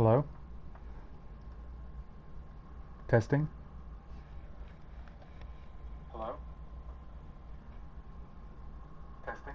Hello? Testing? Hello? Testing?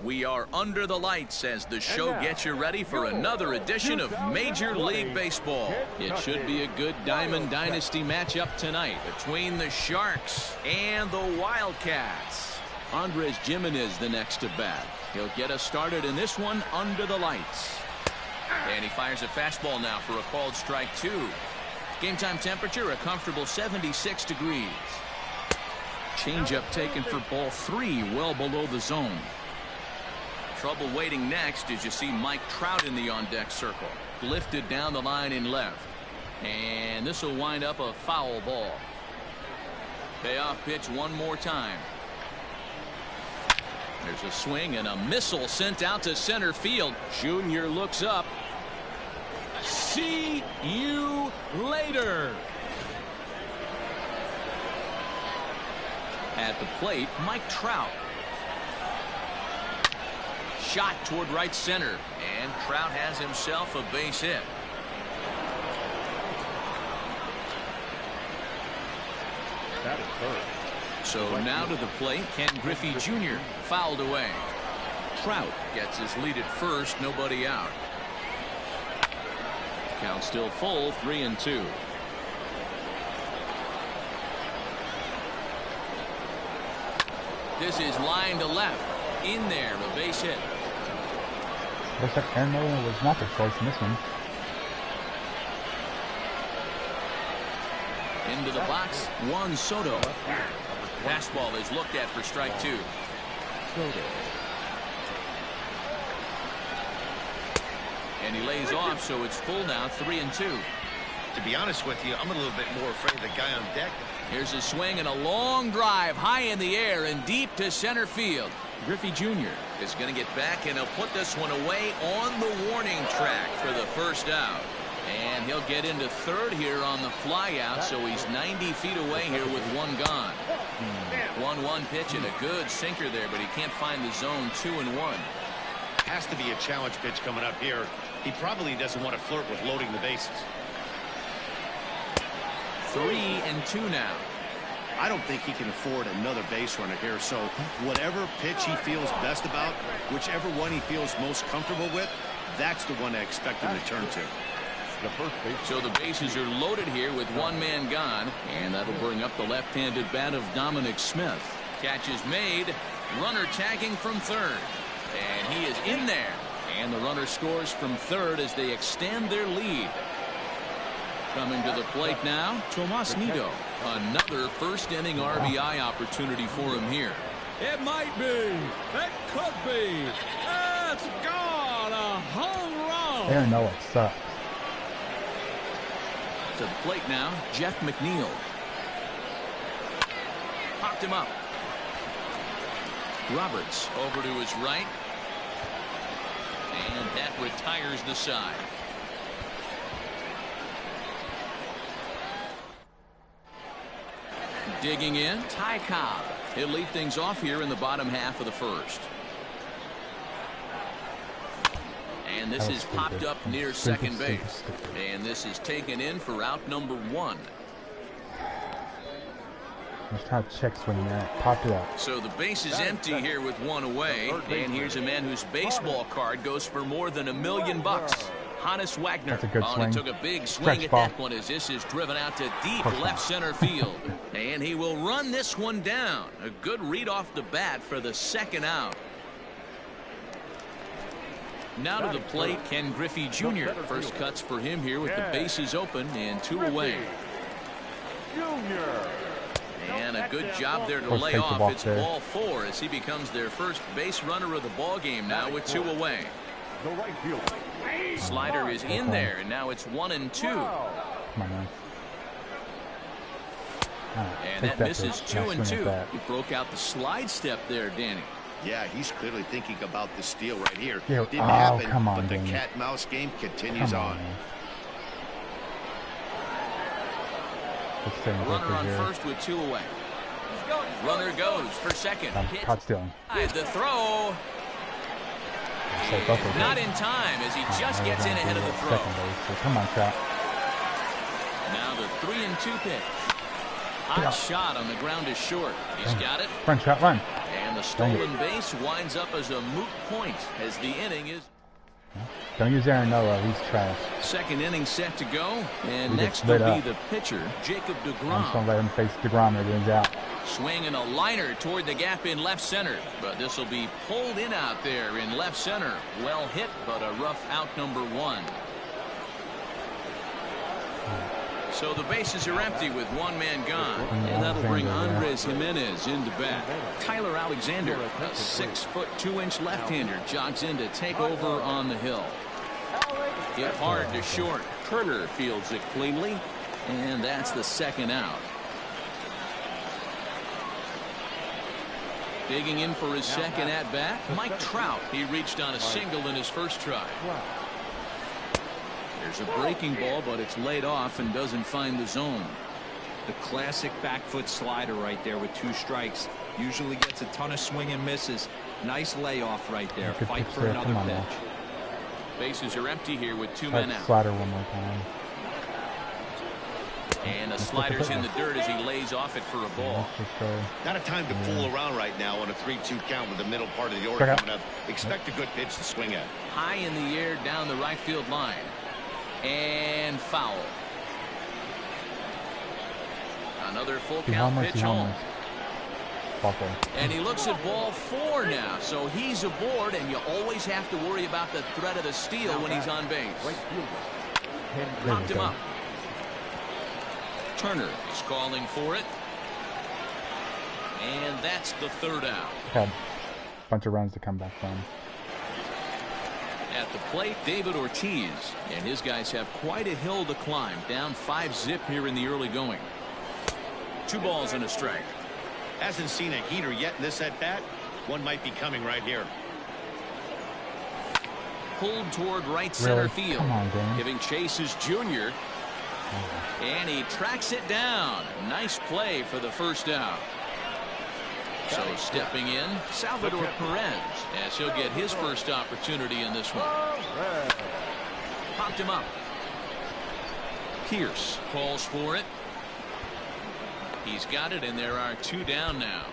We are under the lights as the show gets you ready for another edition of Major League Baseball. It should be a good Diamond Dynasty matchup tonight between the Sharks and the Wildcats. Andres Gimenez the next to bat. He'll get us started in this one under the lights. And he fires a fastball now for a called strike 2. Game time temperature a comfortable 76 degrees. Changeup taken for ball 3, well below the zone. Trouble waiting next as you see Mike Trout in the on-deck circle. Lifted down the line in left. And this will wind up a foul ball. Payoff pitch one more time. There's a swing and a missile sent out to center field. Junior looks up. See you later. At the plate, Mike Trout. Shot toward right center, and Trout has himself a base hit. That is first. So now to the plate, Ken Griffey Jr. fouled away. Trout gets his lead at first, nobody out. Count still full, 3-2. This is line to left. In there, a base hit. Looks like Aaron Nolan was not the choice in this one. Into the box, Juan Soto. Fastball is looked at for strike 2. And he lays off, so it's full now, 3-2. To be honest with you, I'm a little bit more afraid of the guy on deck. Here's a swing and a long drive high in the air and deep to center field. Griffey Jr. is going to get back, and he'll put this one away on the warning track for the first out. And he'll get into third here on the fly out, so he's 90 feet away here with one gone. 1-1 pitch and a good sinker there, but he can't find the zone. 2-1. Has to be a challenge pitch coming up here. He probably doesn't want to flirt with loading the bases. 3-2 now. I don't think he can afford another base runner here, so whatever pitch he feels best about, whichever one he feels most comfortable with, that's the one I expect him to turn to. So the bases are loaded here with one man gone, and that'll bring up the left-handed bat of Dominic Smith. Catch is made, runner tagging from third, and he is in there, and the runner scores from third as they extend their lead. Coming to the plate now, Tomas Nido. Another first-inning RBI opportunity for him here. It might be. It could be. It's gone. A home run. Aaron Nolan sucks. To the plate now, Jeff McNeil. Popped him up. Roberts over to his right. And that retires the side. Digging in, Ty Cobb. He'll lead things off here in the bottom half of the first. And this is popped up near second base. And this is taken in for out number 1. Just trying to check swing that. Popped it up. So the base is empty here with one away. And here's a man whose baseball card goes for more than $1 million. Hannes Wagner. That's a good swing. Took a big swing Stretch at ball. that one as this is driven out to deep left center field. And he will run this one down. A good read off the bat for the second out. Now to the plate, Ken Griffey Jr. First cuts for him here with the bases open and 2 away. And a good job there to lay off. It's ball 4 as he becomes their first base runner of the ball game now with 2 away. Slider is in there, and now it's 1-2. Come on, man. And that misses 2-2. He broke out the slide step there, Danny. Yeah, he's clearly thinking about the steal right here. Yeah, Didn't happen, come on, but the Danny. cat-mouse game continues on. Runner on first with 2 away. Runner goes for second. Caught stealing. The throw. Not in time as he just gets in ahead of the throw. So come on, Trout. Now the 3-2 pitch. Hot shot on the ground is short. He's got it. Run, Trout, run. And the stolen base winds up as a moot point as the inning is. Don't use Aaron Nola. He's trash. Second inning set to go. And next will be the pitcher, Jacob I'm just DeGrom. going to let him face DeGrom or he's out. Swinging a liner toward the gap in left center. But this will be pulled in out there in left center. Well hit, but a rough out number 1. So the bases are empty with 1 man gone. And that'll bring Andres Jimenez into bat. Tyler Alexander, a 6'2" left-hander, jogs in to take over on the hill. Hit hard to short. Turner fields it cleanly, and that's the second out. Digging in for his second at-bat, Mike Trout. He reached on a single in his first try. There's a breaking ball, but it's laid off and doesn't find the zone. The classic back foot slider right there with 2 strikes. Usually gets a ton of swing and misses. Nice layoff right there. Fight for another pitch. Bases are empty here with 2 men out. Slider one more time. And the slider's in the dirt as he lays off it for a ball. Not a time to fool around right now on a 3-2 count with the middle part of the order coming up. Expect a good pitch to swing at. High in the air down the right field line. And foul. Another full count pitch home. And he looks at ball 4 now. So he's aboard, and you always have to worry about the threat of the steal when he's on base. Knocked him up. Turner is calling for it. And that's the 3rd out. Had a bunch of runs to come back from. At the plate, David Ortiz, and his guys have quite a hill to climb. Down 5-zip here in the early going. 2 balls and a strike. Hasn't seen a heater yet in this at-bat. One might be coming right here. Pulled toward right center field. Come on, Dan. Giving chase is Junior. And he tracks it down. Nice play for the first out. So stepping in, Salvador Perez, as he'll get his first opportunity in this one. Popped him up. Pierce calls for it. He's got it, and there are 2 down now.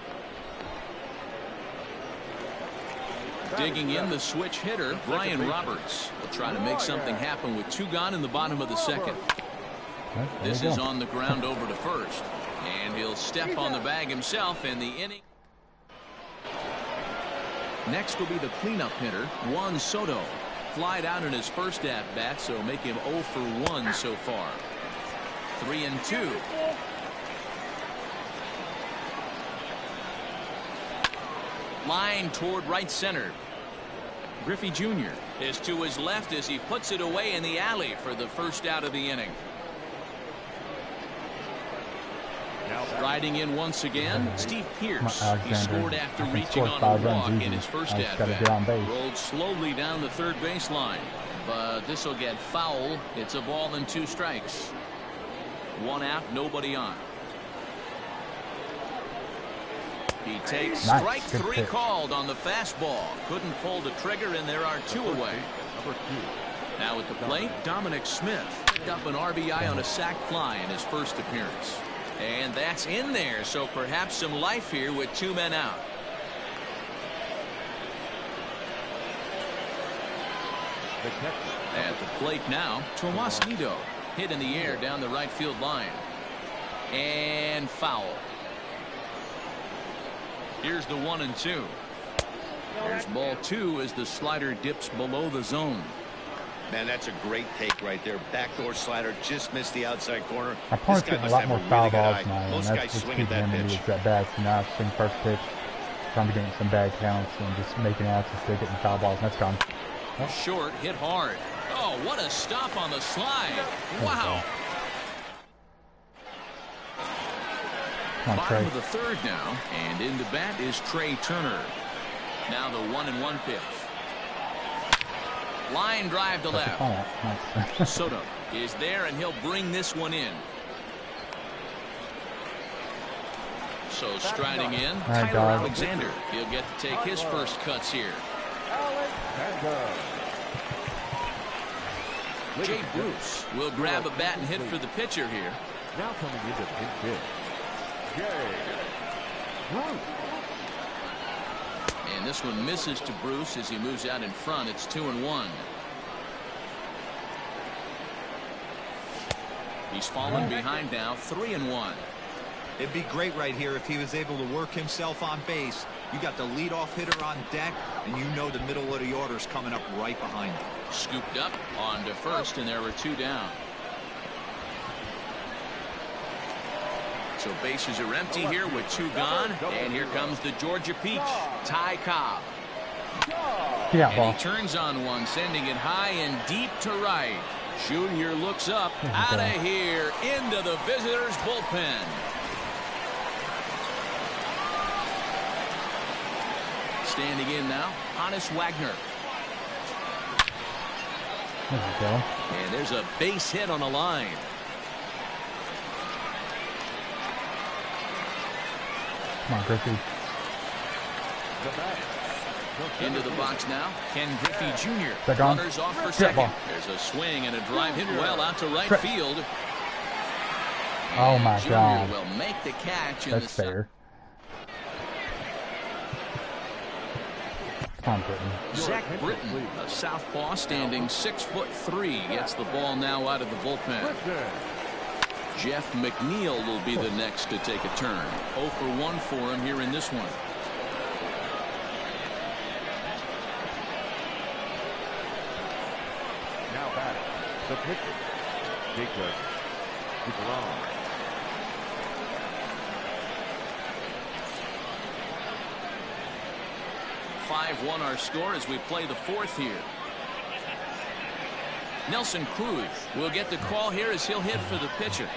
Digging in, the switch hitter, Brian Roberts, will try to make something happen with 2 gone in the bottom of the second. This is on the ground over to first, and he'll step on the bag himself in the inning. Next will be the cleanup hitter, Juan Soto. Flied out in his first at-bat, so make him 0 for 1 so far. 3-2. Line toward right center. Griffey Jr. is to his left as he puts it away in the alley for the first out of the inning. Riding in once again, Steve Pierce. He scored after reaching on a walk in his first at-bat. Rolled slowly down the third baseline, but this will get foul. It's a ball and 2 strikes. 1 out, nobody on. He takes strike 3 called on the fastball. Couldn't pull the trigger, and there are 2 away. Now at the plate, Dominic Smith picked up an RBI on a sac fly in his first appearance. And that's in there, so perhaps some life here with 2 men out. At the plate now, Tomas Nido. Hit in the air down the right field line. And foul. Here's the 1-2. There's ball 2 as the slider dips below the zone. Man, that's a great take right there. Backdoor slider just missed the outside corner. My opponent's getting a lot more foul balls now, and Most that's guys just swing keeping at that him in pitch. these at-bats. And now swing first pitch, trying to get some bad counts and just making outs instead of getting foul balls, and that's gone. Short, hit hard. Oh, what a stop on the slide. Wow. Come on, Bottom Trey. of the 3rd now, and in the bat is Trey Turner. Now the 1-1 pitch. Line drive to left. Nice. Soto is there, and he'll bring this one in. So striding in, right, Tyler dog. Alexander. He'll get to take his first cuts here. Jay Bruce will grab a bat and hit for the pitcher here. Now coming into the hit. Jay Bruce. And this one misses to Bruce as he moves out in front. It's 2-1. He's fallen behind now, 3-1. It'd be great right here if he was able to work himself on base. You got the leadoff hitter on deck, and you know the middle of the order's coming up right behind him. Scooped up on to first, and there were 2 down. So bases are empty here with 2 gone, and here comes the Georgia Peach, Ty Cobb. Yeah, And ball. he turns on one, sending it high and deep to right. Junior looks up, out of here, into the visitors' bullpen. Standing in now, Hannes Wagner. There you go. And there's a base hit on the line. Come on, Griffey. Into the box now, Ken Griffey Jr. That gone? Runners off for Trip second. ball. There's a swing and a drive hit well out to right Trip. field. Oh my Junior God. will make the catch in That's the fair. Come on, Britton. Zach Britton, a southpaw standing 6'3", gets the ball now out of the bullpen. Jeff McNeil will be the next to take a turn. 0 for 1 for him here in this one. Now batting, the pitcher, Jacob DeGrom. 5-1 our score as we play the 4th here. Nelson Cruz will get the call here as he'll hit for the pitcher.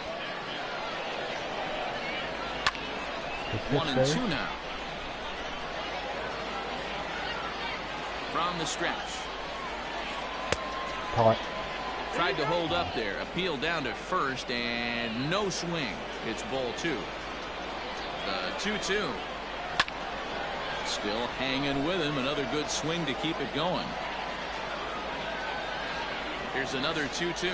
1-2 now. From the stretch. Call it. Tried to hold up there. Appeal down to first and no swing. It's ball 2. The 2-2. Still hanging with him. Another good swing to keep it going. Here's another 2-2.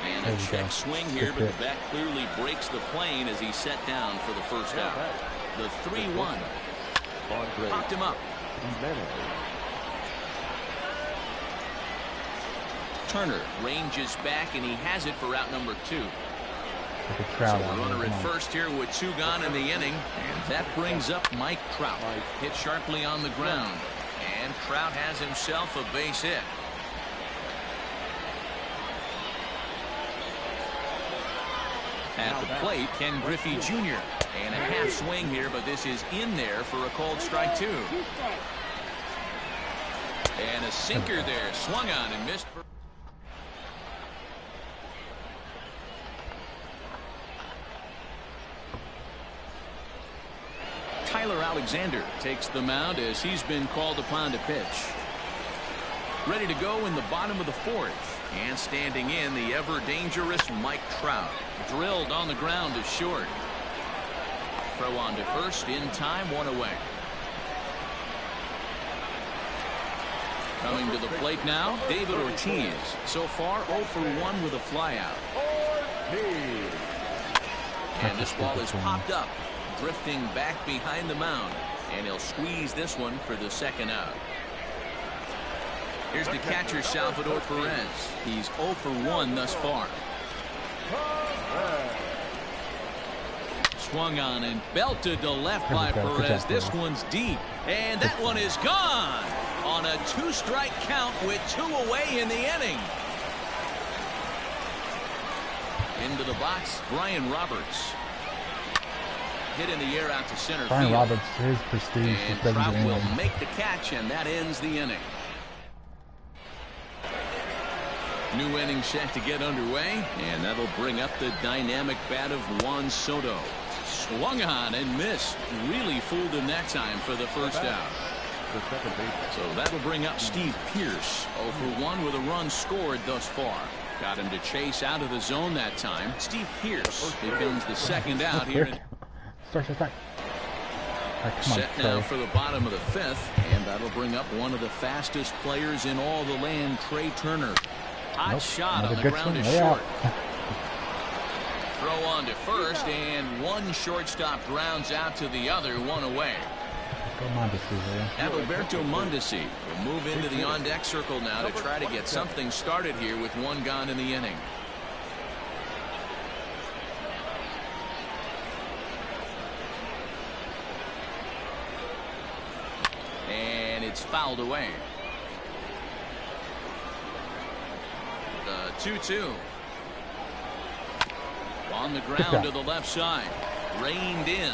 And a check swing here, but the bat clearly breaks the plane as he's set down for the first out. The 3-1. Popped him up. Turner ranges back, and he has it for out number 2. So the runner at first here with 2 gone in the inning, and that brings up Mike Trout. Hit sharply on the ground, and Trout has himself a base hit. At the plate, Ken Griffey Jr. And a half swing here, but this is in there for a called strike 2. And a sinker there, swung on and missed for. Tyler Alexander takes the mound as he's been called upon to pitch. Ready to go in the bottom of the 4th. And standing in, the ever-dangerous Mike Trout. Drilled on the ground to short. Throw on to first in time, 1 away. Coming to the plate now, David Ortiz. So far, 0 for 1 with a flyout. And this ball is popped up, drifting back behind the mound. And he'll squeeze this one for the second out. Here's the catcher, Salvador Perez. He's 0 for 1 thus far. Swung on and belted to left by Perez. This one's deep. And that one is gone on a 2-strike count with 2 away in the inning. Into the box, Brian Roberts. Hit in the air out to center Brian field. Roberts, his prestige. And Trout will make the catch, and that ends the inning. New inning set to get underway, and that'll bring up the dynamic bat of Juan Soto. Swung on and missed. Really fooled him that time for the first out. So that'll bring up Steve Pearce. 0 for 1 with a run scored thus far. Got him to chase out of the zone that time. Steve Pearce becomes the second out here. Set now for the bottom of the 5th, and that'll bring up one of the fastest players in all the land, Trey Turner. Hot shot on the ground is short. Throw on to first, and one shortstop grounds out to the other, 1 away. Adalberto Mondesi will move into the on-deck circle now to try to get something started here with 1 gone in the inning. And it's fouled away. The 2-2. On the ground to the left side. Reined in.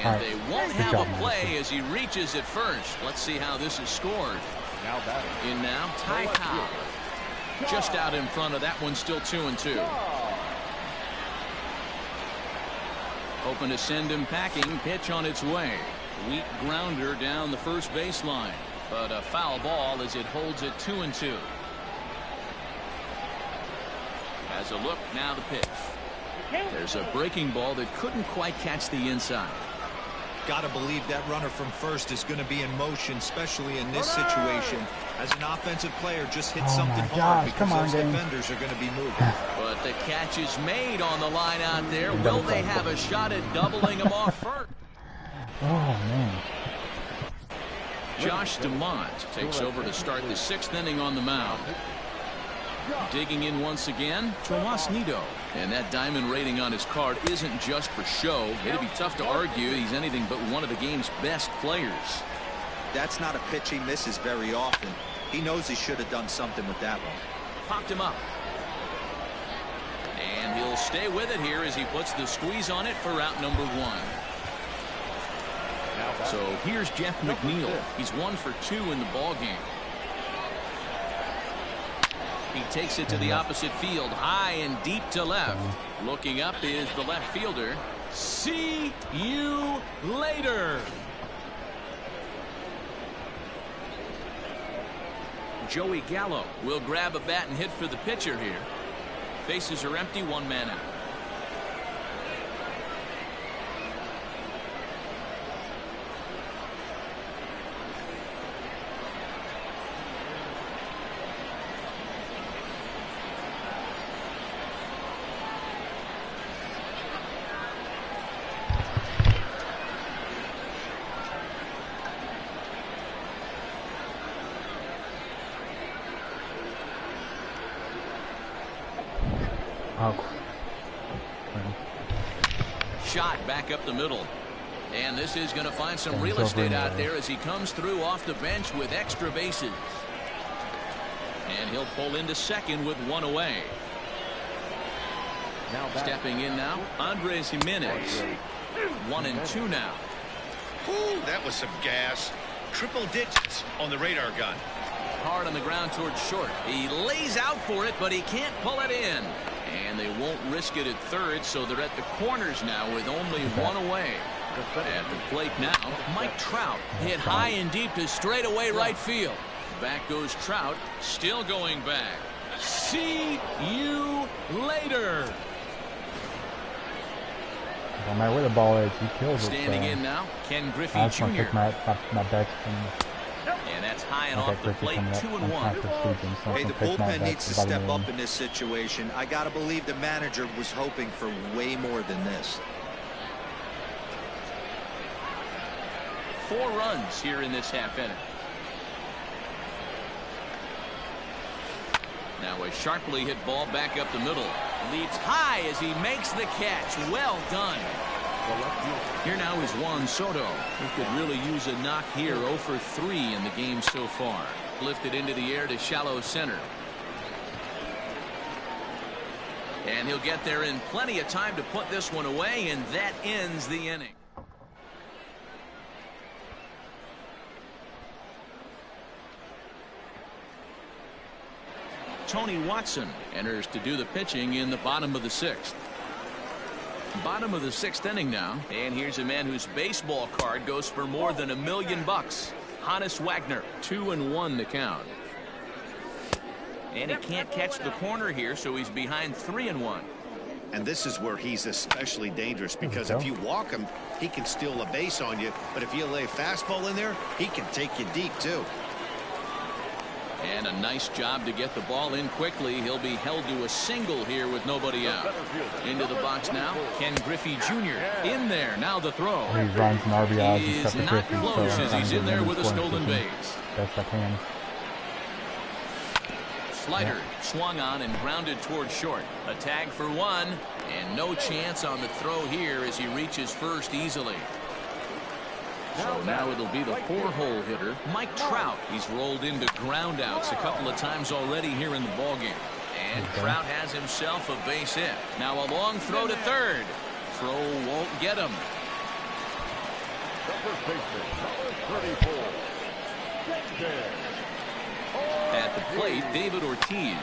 And they won't have a play as he reaches at first. Let's see how this is scored. In now, Ty Cobb. Just out in front of that one, still 2-2. Hoping to send him packing. Pitch on its way. Weak grounder down the first baseline. But a foul ball as it holds it 2-2. As a look, now the pitch. There's a breaking ball that couldn't quite catch the inside. Got to believe that runner from first is going to be in motion, especially in this situation. As an offensive player, just hit something hard because those defenders are going to be moving. But the catch is made on the line out there. Will they have a shot at doubling him off first? Oh, man. Josh DeMont takes over to start the 6th inning on the mound. Digging in once again, Tomas Nido. And that diamond rating on his card isn't just for show. It'd be tough to argue he's anything but one of the game's best players. That's not a pitch he misses very often. He knows he should have done something with that one. Popped him up. And he'll stay with it here as he puts the squeeze on it for out number 1. So here's Jeff McNeil. He's 1 for 2 in the ball game. He takes it to the opposite field, high and deep to left. Looking up is the left fielder. See you later. Joey Gallo will grab a bat and hit for the pitcher here. Bases are empty, 1 man out. Shot back up the middle. And this is going to find some real estate out there as he comes through off the bench with extra bases. And he'll pull into second with 1 away. Stepping in now, Andres Jimenez. 1-2 now. Ooh, that was some gas. Triple digits on the radar gun. Hard on the ground towards short. He lays out for it, but he can't pull it in. And they won't risk it at third, so they're at the corners now with only 1 away. At the plate now, Mike Trout hit high and deep to straightaway right field. Back goes Trout, still going back. See you later. No matter where the ball is, he kills it. Standing in now, Ken Griffey I just want to Jr. take my back. And That's high and off the plate, 2-1. Hey, the bullpen needs to step up in this situation. I got to believe the manager was hoping for way more than this. 4 runs here in this half inning. Now a sharply hit ball back up the middle. Leaps high as he makes the catch. Well done. Here now is Juan Soto, who could really use a knock here. 0 for 3 in the game so far. Lifted into the air to shallow center. And he'll get there in plenty of time to put this one away, and that ends the inning. Tony Watson enters to do the pitching in the bottom of the 6th. Bottom of the 6th inning now, and here's a man whose baseball card goes for more than $1 million. Honus Wagner, 2-1 to count. And he can't catch the corner here, so he's behind 3-1. And this is where he's especially dangerous, because if you walk him, he can steal a base on you. But if you lay a fastball in there, he can take you deep too. And a nice job to get the ball in quickly. He'll be held to a single here with nobody out. Into the box now, Ken Griffey Jr. in there. Now the throw. He runs an RBI. He is not close as he's in there with a stolen base. Best I can. Slider swung on and grounded toward short. A tag for 1, and no chance on the throw here as he reaches first easily. So now it'll be the 4-hole hitter, Mike Trout. He's rolled into groundouts a couple of times already here in the ballgame. And Trout has himself a base hit. Now a long throw to third. Throw won't get him. At the plate, David Ortiz.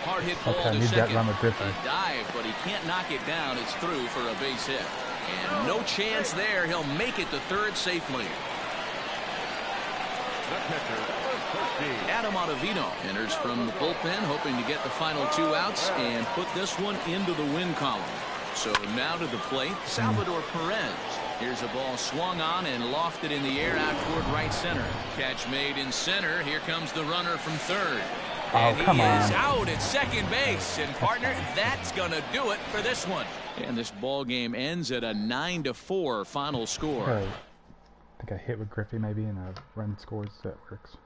Hard hit ball to second. A dive, but he can't knock it down. It's through for a base hit. And no chance there. He'll make it to third safely. Adam Ottavino enters from the bullpen, hoping to get the final 2 outs and put this one into the win column. So now to the plate, Salvador Perez. Here's a ball swung on and lofted in the air out toward right center. Catch made in center. Here comes the runner from third. And he is out at second base. And partner, that's going to do it for this one. And this ball game ends at a 9-4 final score. Okay. I think I hit with Griffey maybe, and a run scores. That works.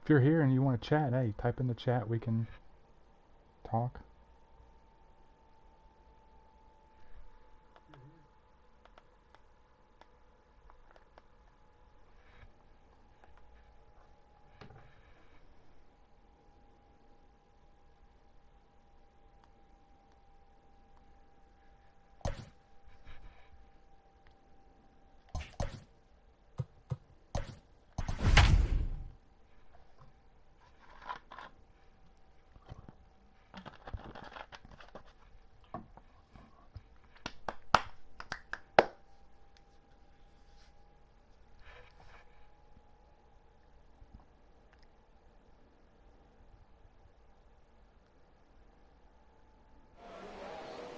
If you're here and you want to chat, hey, type in the chat. We can talk.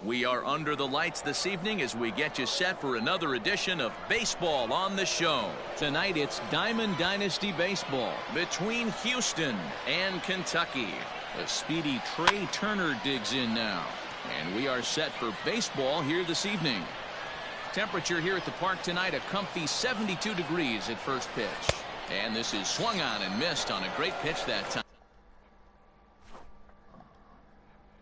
We are under the lights this evening as we get you set for another edition of Baseball on the Show. Tonight it's Diamond Dynasty Baseball between Houston and Kentucky. The speedy Trey Turner digs in now. And we are set for baseball here this evening. Temperature here at the park tonight, a comfy 72 degrees at first pitch. And this is swung on and missed on a great pitch that time.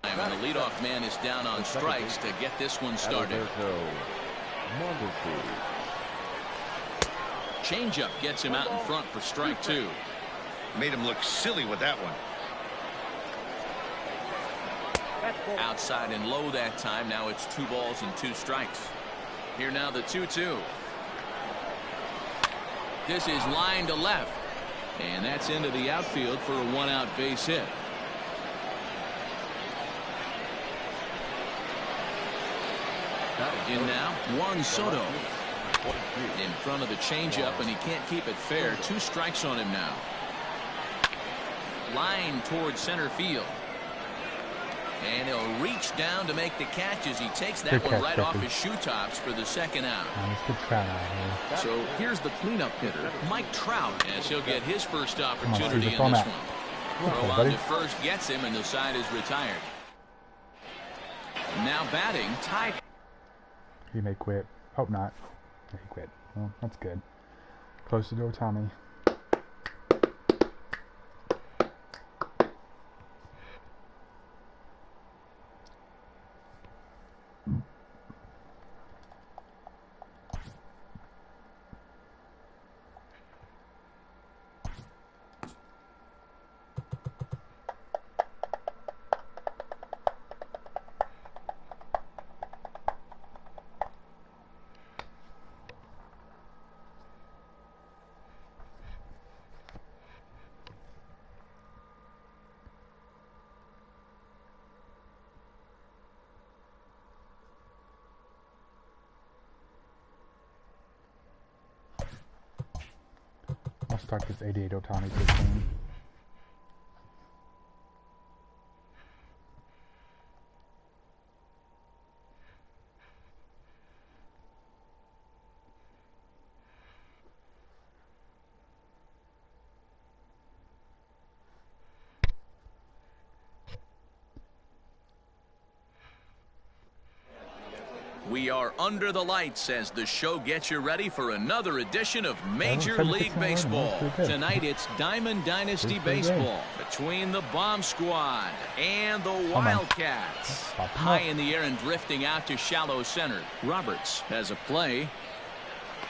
And the leadoff man is down on strikes to get this one started. Number 2. Changeup gets him out in front for strike 2. Made him look silly with that one. Outside and low that time. Now it's 2 balls and 2 strikes. Here now the 2-2. This is line to left. And that's into the outfield for a 1-out base hit. In now, Juan Soto. In front of the changeup, and he can't keep it fair. 2 strikes on him now. Line towards center field. And he'll reach down to make the catch as he takes that one right off his shoe tops for the 2nd out. So here's the cleanup hitter, Mike Trout, as he'll get his first opportunity in this one. Throw on to first gets him, and the side is retired. Now batting, Ty. He may quit. Hope not. He quit. Well, that's good. Close to Ohtani. I'll start this 88 Ohtani 15. We are under the lights as the show gets you ready for another edition of Major League Baseball. Tonight it's Diamond Dynasty Baseball between the Bomb Squad and the Wildcats. High in the air and drifting out to shallow center. Roberts has a play.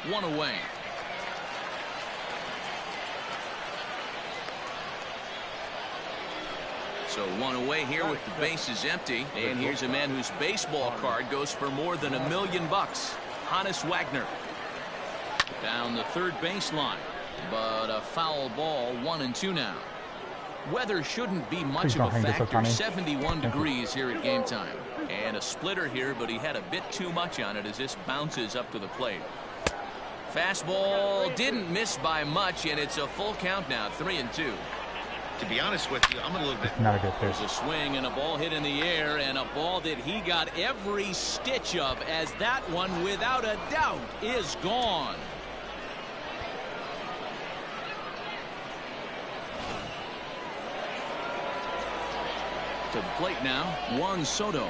1 away. So 1 away here with the bases empty. And here's a man whose baseball card goes for more than $1 million. Honus Wagner. Down the third baseline. But a foul ball, 1-2 now. Weather shouldn't be much of a factor. 71 degrees here at game time. And a splitter here, but he had a bit too much on it as this bounces up to the plate. Fastball didn't miss by much, and it's a full count now, 3-2. To be honest with you, I'm a little bit. Not a good pitch. There's a swing and a ball hit in the air, and a ball that he got every stitch of, as that one, without a doubt, is gone. To the plate now, Juan Soto.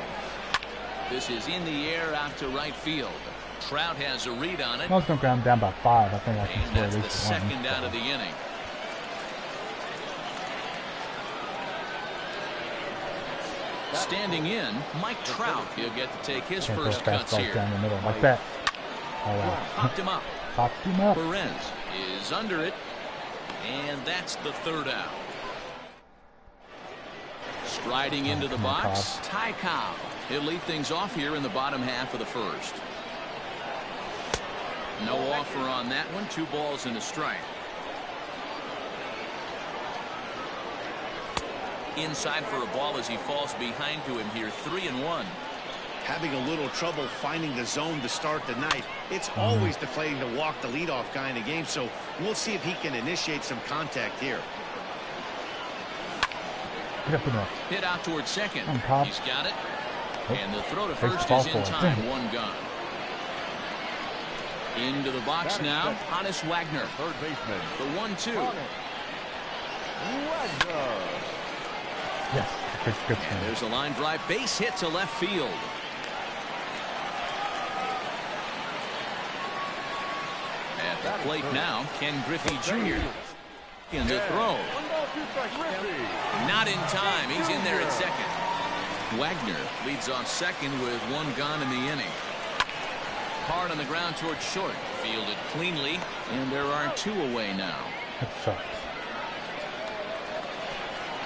This is in the air out to right field. Trout has a read on it. I was going to ground down by 5. I think I can And score at that's the least 1. second out of the inning. Standing in, Mike Trout. He'll get to take his first cuts here. Down the middle like that. Oh, wow. Popped him up. Popped him up. Perez is under it. And that's the 3rd out. Striding into the box, Ty Cobb. He'll lead things off here in the bottom half of the 1st. No offer on that one. 2 balls and a strike. Inside for a ball as he falls behind to him here. 3-1. Having a little trouble finding the zone to start the night. It's always deflating to walk the leadoff guy in a game, so we'll see if he can initiate some contact here. Hit out towards second. He's got it. And the throw to first is in time. 1 gone. Into the box now, Honus Wagner. Third baseman. The 1-2. Yes, good and there's a line drive, base hit to left field. At the plate now, Ken Griffey Jr. in the throw. Not in time. He's in there at second. Wagner leads off second with 1 gone in the inning. hard on the ground towards short. Fielded cleanly, and there are 2 away now. That sucks.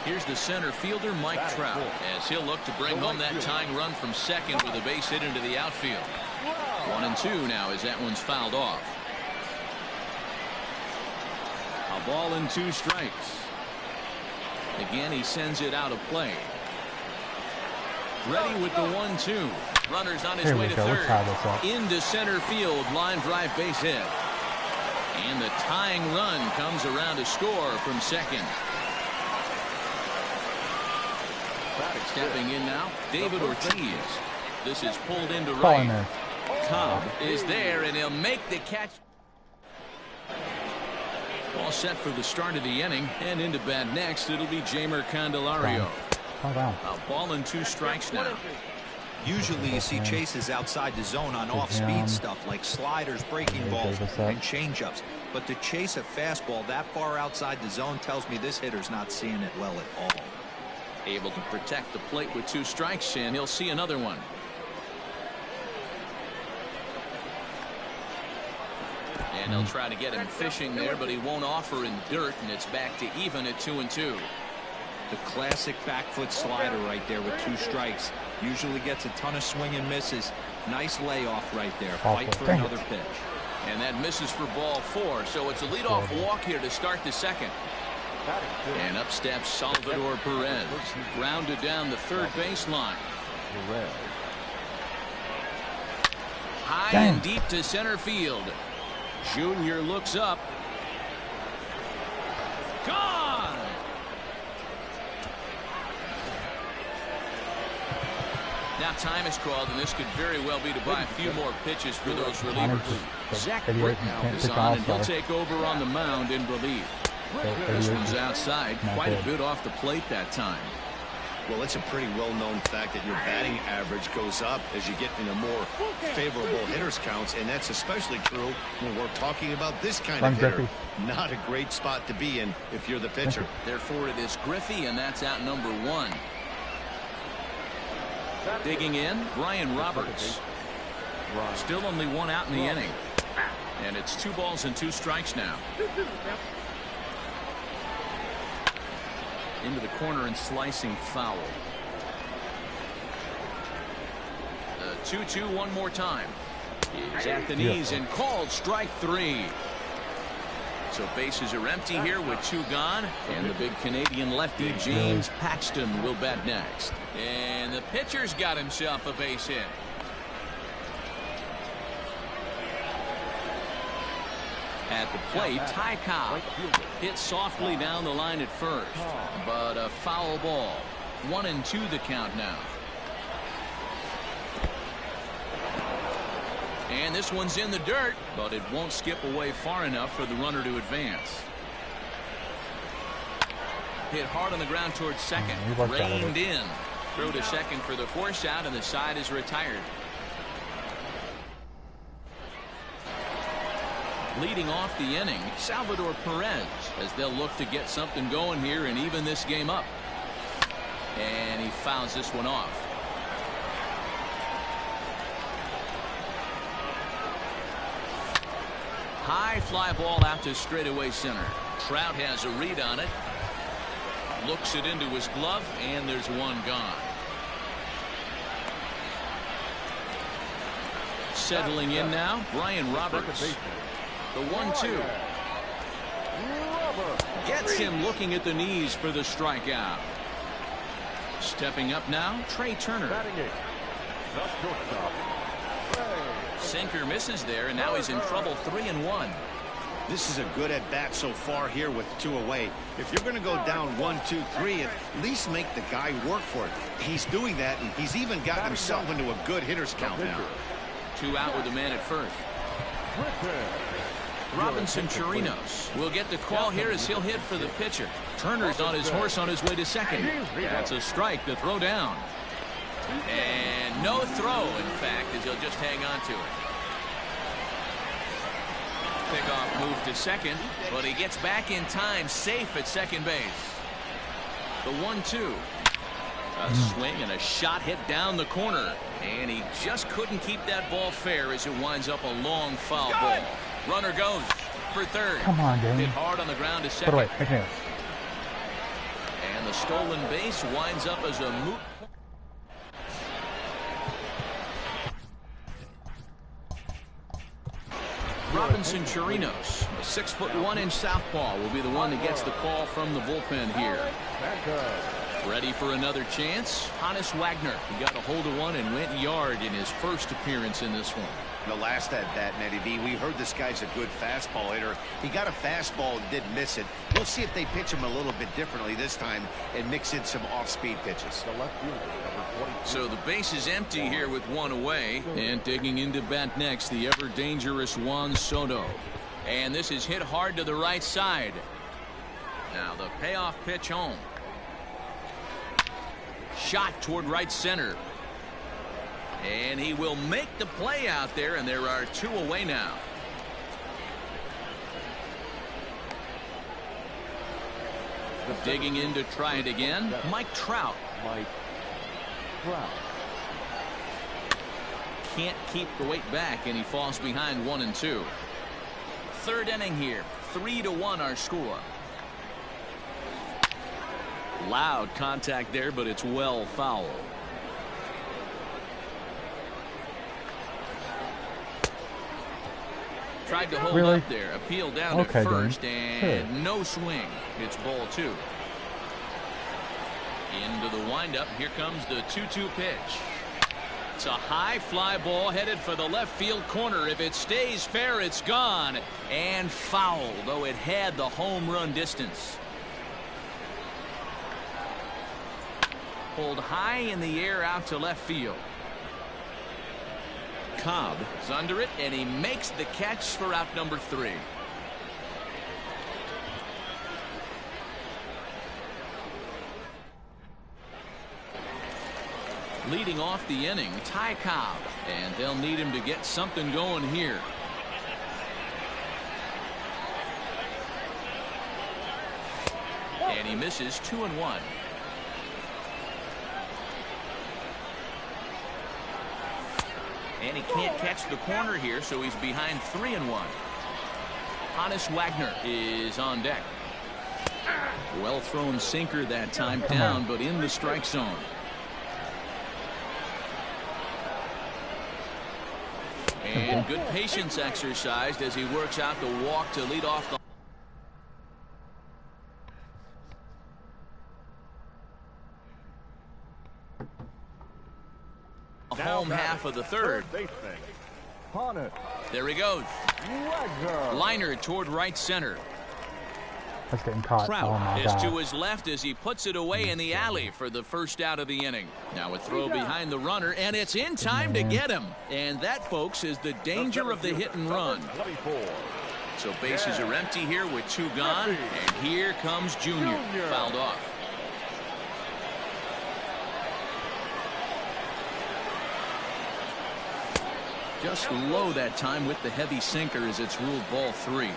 Here's the center fielder, Mike Trout, as he'll look to bring home that tying run from second with a base hit into the outfield. 1-2 now as that one's fouled off. A ball and 2 strikes. Again, he sends it out of play. Ready with the 1-2. Runners on his way to third. Into center field, line drive base hit. And the tying run comes around to score from second. Stepping in now, David Ortiz. This is pulled into right. Cobb is there, and he'll make the catch. All set for the start of the inning, and into bat next, it'll be Jeimer Candelario. A ball and 2 strikes now. Usually you see chases outside the zone on off-speed stuff like sliders, breaking balls, and changeups. But to chase a fastball that far outside the zone tells me this hitter's not seeing it well at all. Able to protect the plate with 2 strikes, and he'll see another one. And they'll try to get him fishing there, but he won't offer in dirt, and it's back to even at 2-2. The classic back foot slider right there with 2 strikes. Usually gets a ton of swing and misses. Nice layoff right there. Fight for another pitch. And that misses for ball 4, so it's a leadoff walk here to start the second. And up steps Salvador Perez. Grounded down the third baseline. High and deep to center field. Junior looks up. Gone! Now time is called, and this could very well be to buy a few more pitches for those relievers. Zach Britton is on, and he'll take over on the mound in relief. This one's outside, quite a bit off the plate that time. Well, it's a pretty well-known fact that your batting average goes up as you get into more favorable hitters counts, and that's especially true when we're talking about this kind of hitter. Not a great spot to be in if you're the pitcher. Therefore, it is Griffey, and that's out number 1. Digging in, Brian Roberts. Still only 1 out in the inning. And it's 2 balls and 2 strikes now. Into the corner and slicing foul. 2-2 one more time. He's at the knees and called strike 3. So bases are empty here with 2 gone, and the big Canadian lefty James Paxton will bat next. And the pitcher's got himself a base hit. At the plate, Ty Cobb hit softly down the line at first, but a foul ball. 1-2 the count now. And this one's in the dirt, but it won't skip away far enough for the runner to advance. Hit hard on the ground towards second. Reined in. Throw to second for the force out, and the side is retired. Leading off the inning, Salvador Perez, as they'll look to get something going here and even this game up. And he fouls this one off. High fly ball out to straightaway center. Trout has a read on it. Looks it into his glove, and there's 1 gone. Settling in now, Brian Roberts. The 1-2. Gets him looking at the knees for the strikeout. Stepping up now, Trey Turner. Sinker misses there, and now he's in trouble. 3-1. This is a good at-bat so far here with 2 away. If you're going to go down 1, 2, 3, at least make the guy work for it. He's doing that, and he's even gotten himself into a good hitter's count now. 2 out with the man at first. Robinson Chirinos will get the call here as he'll hit for the pitcher. Turner's on his horse on his way to second. That's a strike to throw down. And no throw, in fact, as he'll just hang on to it. Pickoff move to second, but he gets back in time, safe at second base. The 1-2. A swing and a shot hit down the corner. And he just couldn't keep that ball fair as it winds up a long foul ball. Runner goes for third. Come on, game. Hit hard on the ground to Put second. away. I can't. And the stolen base winds up as a moot. Robinson Chirinos, a 6'1" southpaw, will be the one that gets the call from the bullpen here. Ready for another chance? Hannes Wagner. He got a hold of one and went yard in his first appearance in this one. The last at that, Nettie B, we heard this guy's a good fastball hitter. He got a fastball and did miss it. We'll see if they pitch him a little bit differently this time and mix in some off-speed pitches. So the base is empty here with one away. And digging into bat next, the ever-dangerous Juan Soto. And this is hit hard to the right side. Now the payoff pitch home. Shot toward right center. And he will make the play out there, and there are two away now. Digging in to try it again, Mike Trout. Can't keep the weight back, and he falls behind 1-2. Third inning here, 3-1 our score. Loud contact there, but it's well foul. Tried to hold up there. Appeal down to first, and no swing. It's ball 2. Into the windup. Here comes the 2-2 pitch. It's a high fly ball headed for the left field corner. If it stays fair, it's gone. And foul, though it had the home run distance. Pulled high in the air out to left field. Cobb is under it, and he makes the catch for out number 3. Leading off the inning, Ty Cobb, and they'll need him to get something going here. And he misses 2-1. And he can't catch the corner here, so he's behind 3-1. Hannes Wagner is on deck. Well thrown sinker that time, down but in the strike zone. And good patience exercised as he works out the walk to lead off the home half of the third. There he goes. Liner toward right center. That's getting caught. Trout is to his left as he puts it away in the alley for the first out of the inning. Now a throw behind the runner, and it's in time to get him. And that, folks, is the danger of the hit and run. So bases are empty here with 2 gone, and here comes Junior. Fouled off. Just low that time with the heavy sinker as it's ruled ball 3.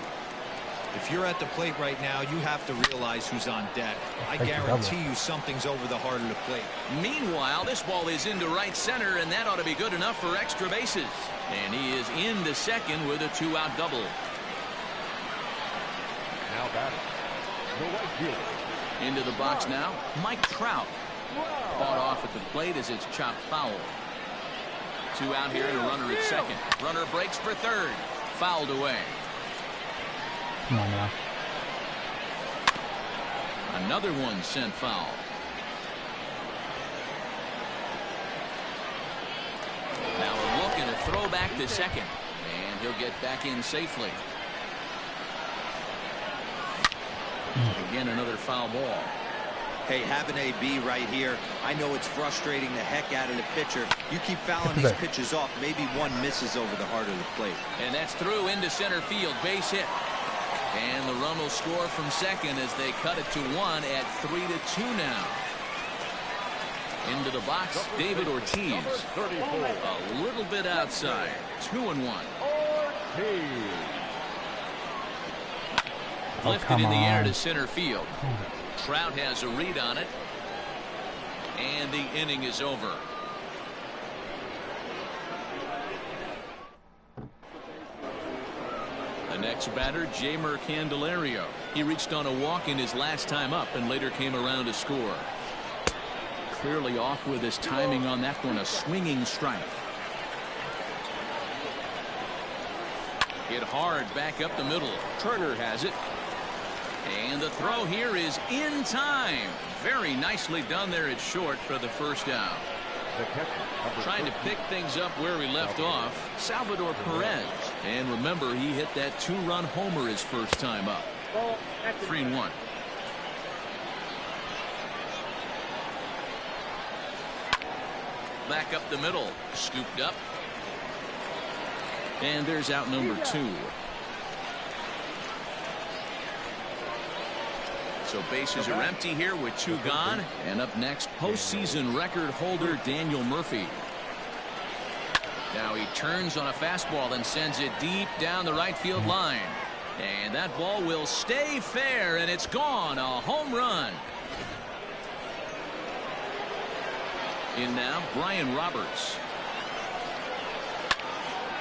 If you're at the plate right now, you have to realize who's on deck. I guarantee you something's over the heart of the plate. Meanwhile, this ball is into right center, and that ought to be good enough for extra bases. And he is into second with a 2-out double. Now batting, the right fielder. Into the box now, Mike Trout. Fought off at the plate as it's chopped foul. 2 out here and a runner at second. Runner breaks for third. Fouled away. Come on now. Another one sent foul. Now a look and a throw back to second. And he'll get back in safely. Again, another foul ball. Hey, having AB right here, I know it's frustrating the heck out of the pitcher. You keep fouling these pitches off, maybe one misses over the heart of the plate. And that's through into center field, base hit. And the run will score from second as they cut it to 1 at 3-2 now. Into the box, David Ortiz. A little bit outside, 2-1. Lifted in the air to center field. Trout has a read on it. And the inning is over. The next batter, Jamer Candelario. He reached on a walk in his last time up and later came around to score. Clearly off with his timing on that one. A swinging strike. Hit hard back up the middle. Turner has it. And the throw here is in time. Very nicely done there at short for the first out. Trying to pick things up where he left off, Salvador Perez. And remember, he hit that two-run homer his first time up. 3-1. Back up the middle. Scooped up. And there's out number 2. So bases are empty here with 2 gone. And up next, postseason record holder Daniel Murphy. Now he turns on a fastball and sends it deep down the right field line. And that ball will stay fair, and it's gone. A home run. In now, Brian Roberts.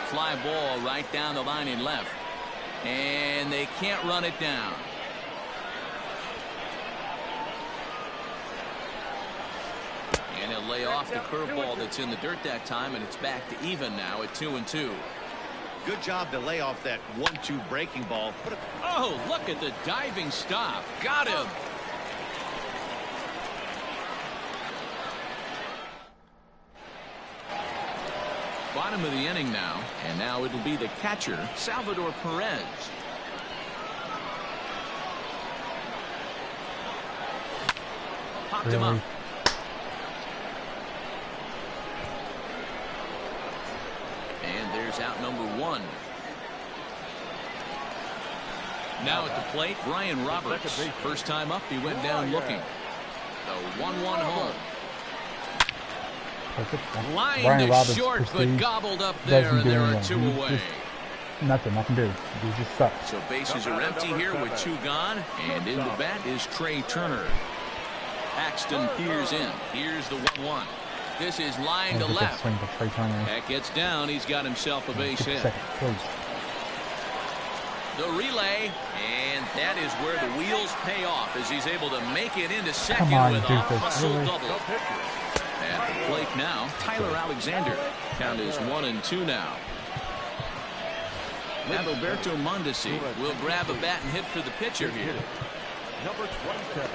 Fly ball right down the line in left. And they can't run it down. And he'll lay off the curveball that's in the dirt that time, and it's back to even now at 2-2. Good job to lay off that 1-2 breaking ball. Oh, look at the diving stop. Got him. Bottom of the inning now, and now it'll be the catcher, Salvador Perez. Popped him up. And there's out number 1. Now at the plate, Brian Roberts. First time up, he went down looking. The 1-1 home. Line Brian to Roberts short, but prestige gobbled up there, and there are 2 He's away. just nothing I can do. He just sucks. So bases are empty here with 2 gone, and in the bat is Trey Turner. Axton peers in. Here's the 1-1. This is line to left. Swing for Trey Turner. That gets down. He's got himself a base hit. The relay, and that is where the wheels pay off as he's able to make it into second with a hustle double. At the plate now, Tyler Alexander. Count is 1-2 now. Adalberto Mondesi will grab a bat and hit for the pitcher here. Number 27.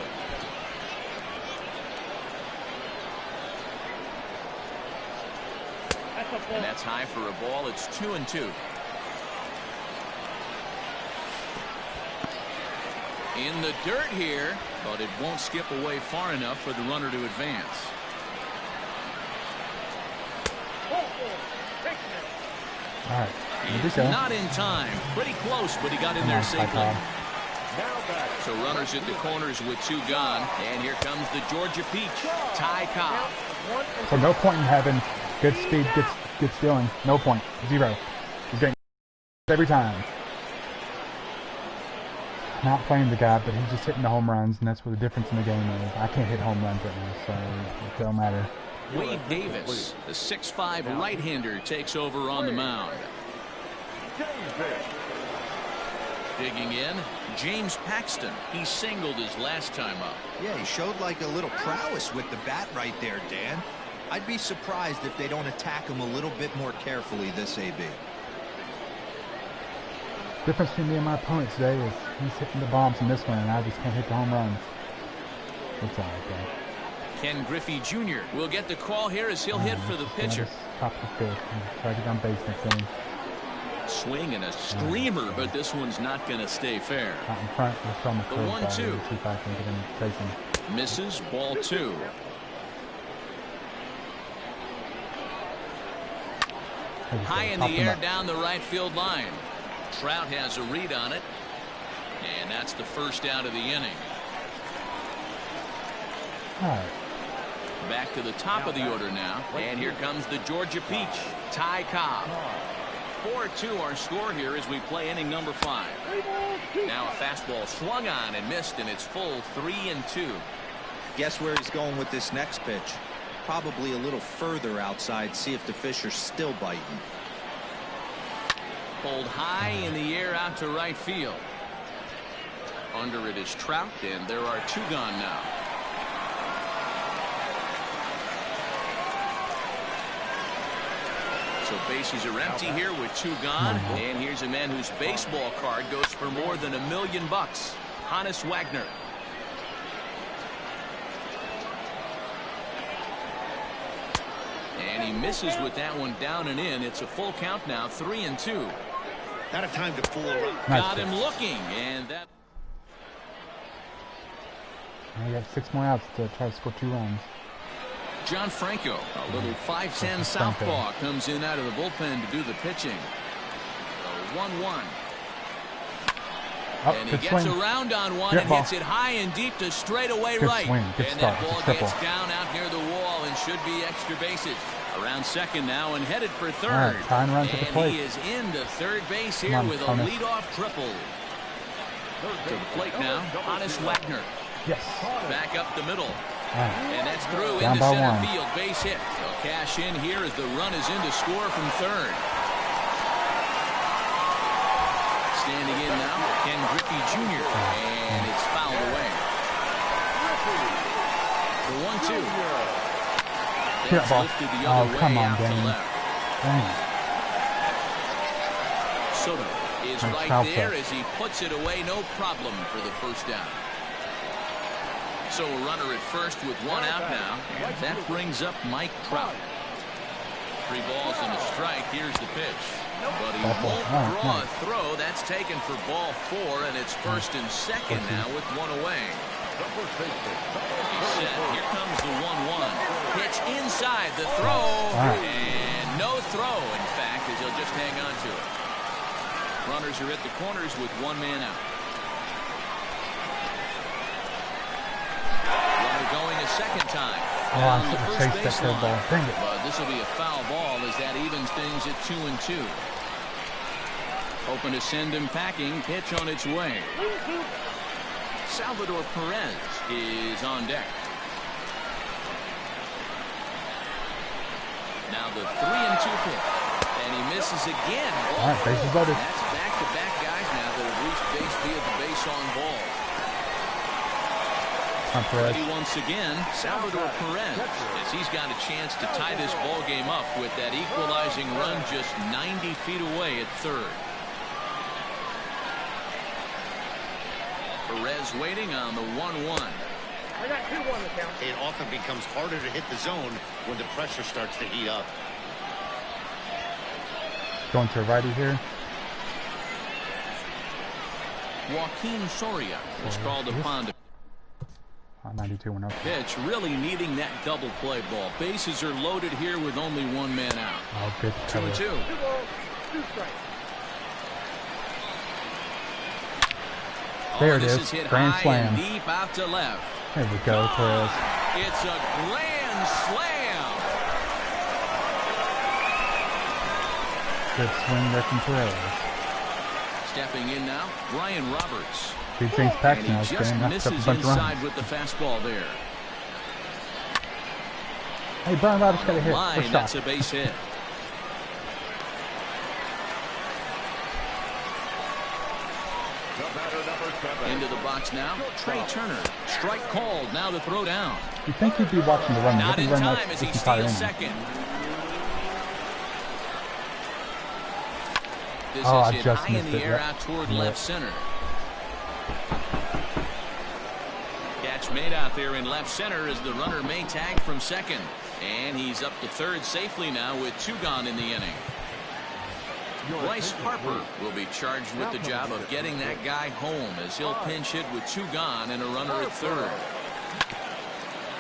And that's high for a ball. It's 2-2. In the dirt here, but it won't skip away far enough for the runner to advance. All right. He's not in time. Pretty close, but he got in there safely. So runners at the corners with 2 gone. And here comes the Georgia Peach, Ty Cobb. So no point in having good speed, good stealing. No point. 0. He's getting every time. Not playing the guy, but he's just hitting the home runs, and that's what the difference in the game is. I can't hit home runs right now, so it don't matter. Wade Davis, the 6'5" right-hander, takes over on the mound. Digging in, James Paxton. He singled his last time up. Yeah, he showed like a little prowess with the bat right there, Dan. I'd be surprised if they don't attack him a little bit more carefully this AB. Difference between me and my opponent today is he's hitting the bombs in this one, and I just can't hit the home runs. It's all right, though. Ken Griffey Jr. will get the call here as he'll hit for the pitcher. Top of the fifth and try to get on base next inning. Swing and a screamer, but this one's not going to stay fair. Out in front, just on the The curve. 1-2. See if I can get him chasing. Misses, ball 2. High in the air down the right field line. Trout has a read on it. And that's the first out of the inning. All right. Back to the top of the order now. And here comes the Georgia Peach, Ty Cobb. 4-2 our score here as we play inning number 5. Now a fastball swung on and missed, and it's full 3-2. Guess where he's going with this next pitch? Probably a little further outside, see if the fish are still biting. Pulled high in the air out to right field. Under it is Trout, and there are 2 gone now. So bases are empty here with 2 gone. And here's a man whose baseball card goes for more than $1 million. Honus Wagner. And he misses with that one down and in. It's a full count now, 3-2. Not a time to fool around. Got him looking, and that. You got 6 more outs to try to score 2 runs. John Franco, a little 5'10" southpaw, comes in out of the bullpen to do the pitching. 1-1. Oh, And he gets around on one and hits it high and deep to straightaway right. And that ball gets down out near the wall and should be extra bases. Around second now and headed for third. Try and run to the plate. He is into third base here with a leadoff triple. To the plate now, Honus Wagner. Yes. Back up the middle. And that's through Down into by center 1. field. Base hit. They'll cash in here as the run is in to score from third. Standing in now, Ken Griffey Jr. And it's fouled away. The 1-2. That's lifted the other way out to left. Soto is right there as he puts it away. No problem for the first down. So a runner at first with 1 out now. And that brings up Mike Trout. 3 balls and a strike. Here's the pitch. But he won't draw a throw. That's taken for ball 4, and it's first and second now with 1 away. He's set. Here comes the 1-1. Pitch inside the throw. And no throw, in fact, as he'll just hang on to it. Runners are at the corners with 1 man out. Going a second time. I'm going to chase that third ball. Dang it. But this will be a foul ball as that evens things at 2-2. Hoping to send him packing. Pitch on its way. Salvador Perez is on deck. Now the 3-2 pitch. And he misses again. All right, bases loaded. That's back-to-back guys now that have reached base via the base on ball. Ready once again, Salvador Perez, as he's got a chance to tie this ball game up with that equalizing run just 90 feet away at third. Perez waiting on the 1-1. It often becomes harder to hit the zone when the pressure starts to heat up. Going to a righty here. Joaquin Soria is called upon to 92 went up. pitch, really needing that double play ball. Bases are loaded here with only 1 man out. Oh, good cover. 2-2. There it This is. is hit Grand high slam. and deep out to left. There we go, Perez. It's a grand slam. Good swing there from Perez. Stepping in now, Brian Roberts. Big things packed And now. he just misses inside with the fastball there. Hey, Brian Roberts got a hit. Line, that's a base hit. Into the box now, Trey Turner. Strike called, now the throw down. You think he'd be watching the run? Not in time as he steals second. This is hit high in the air out toward left center. Catch made out there in left center as the runner may tag from second. And he's up to third safely now with 2 gone in the inning. Bryce Harper will be charged with the job of getting that guy home as he'll pinch hit with 2 gone and a runner at third.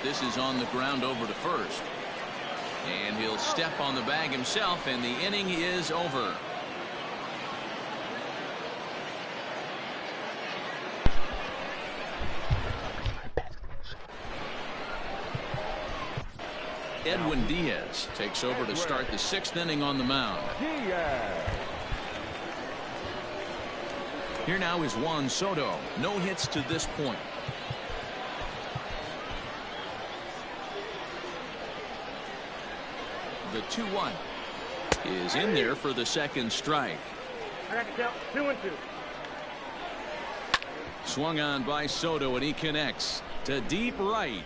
This is on the ground over to first. And he'll step on the bag himself, and the inning is over. Edwin Diaz takes over to start the 6th inning on the mound. Here now is Juan Soto. No hits to this point. The 2-1 is in there for the second strike. I got to count 2 and 2. Swung on by Soto, and he connects to deep right.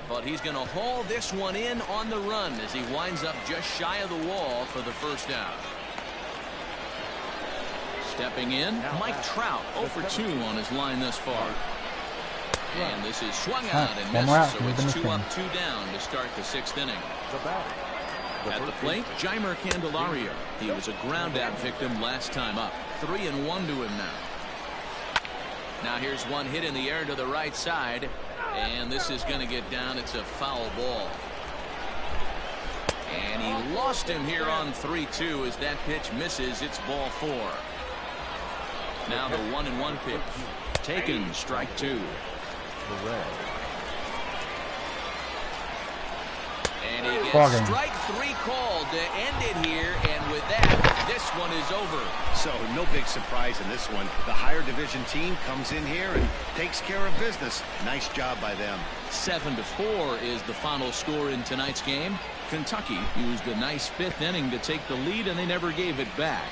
But he's going to haul this one in on the run as he winds up just shy of the wall for the first out. Stepping in, Mike Trout 0 for 2 on his line thus far. And this is swung out and misses, so it's 2 up, 2 down to start the 6th inning. At the plate, Jeimer Candelario. He was a ground-out victim last time up. 3-1 to him now. Now here's one hit in the air to the right side, and this is going to get down. It's a foul ball. And he lost him here on 3-2 as that pitch misses. It's ball 4. Now the 1-1 pitch. Taken, strike 2. And he gets strike 3 called to end it here, and with that, this one is over. So no big surprise in this one. The higher division team comes in here and takes care of business. Nice job by them. 7-4 is the final score in tonight's game. Kentucky used a nice 5th inning to take the lead, and they never gave it back.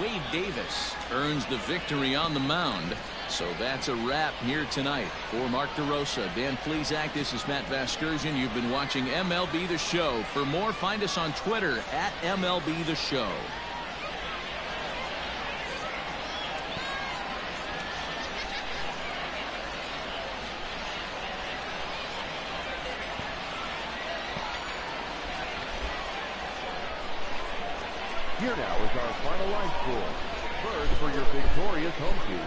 Wade Davis earns the victory on the mound. So that's a wrap here tonight. For Mark DeRosa, Dan Plesac, this is Matt Vasgersian. You've been watching MLB The Show. For more, find us on Twitter at MLB The Show. Here now is our final line score. First for your victorious home team.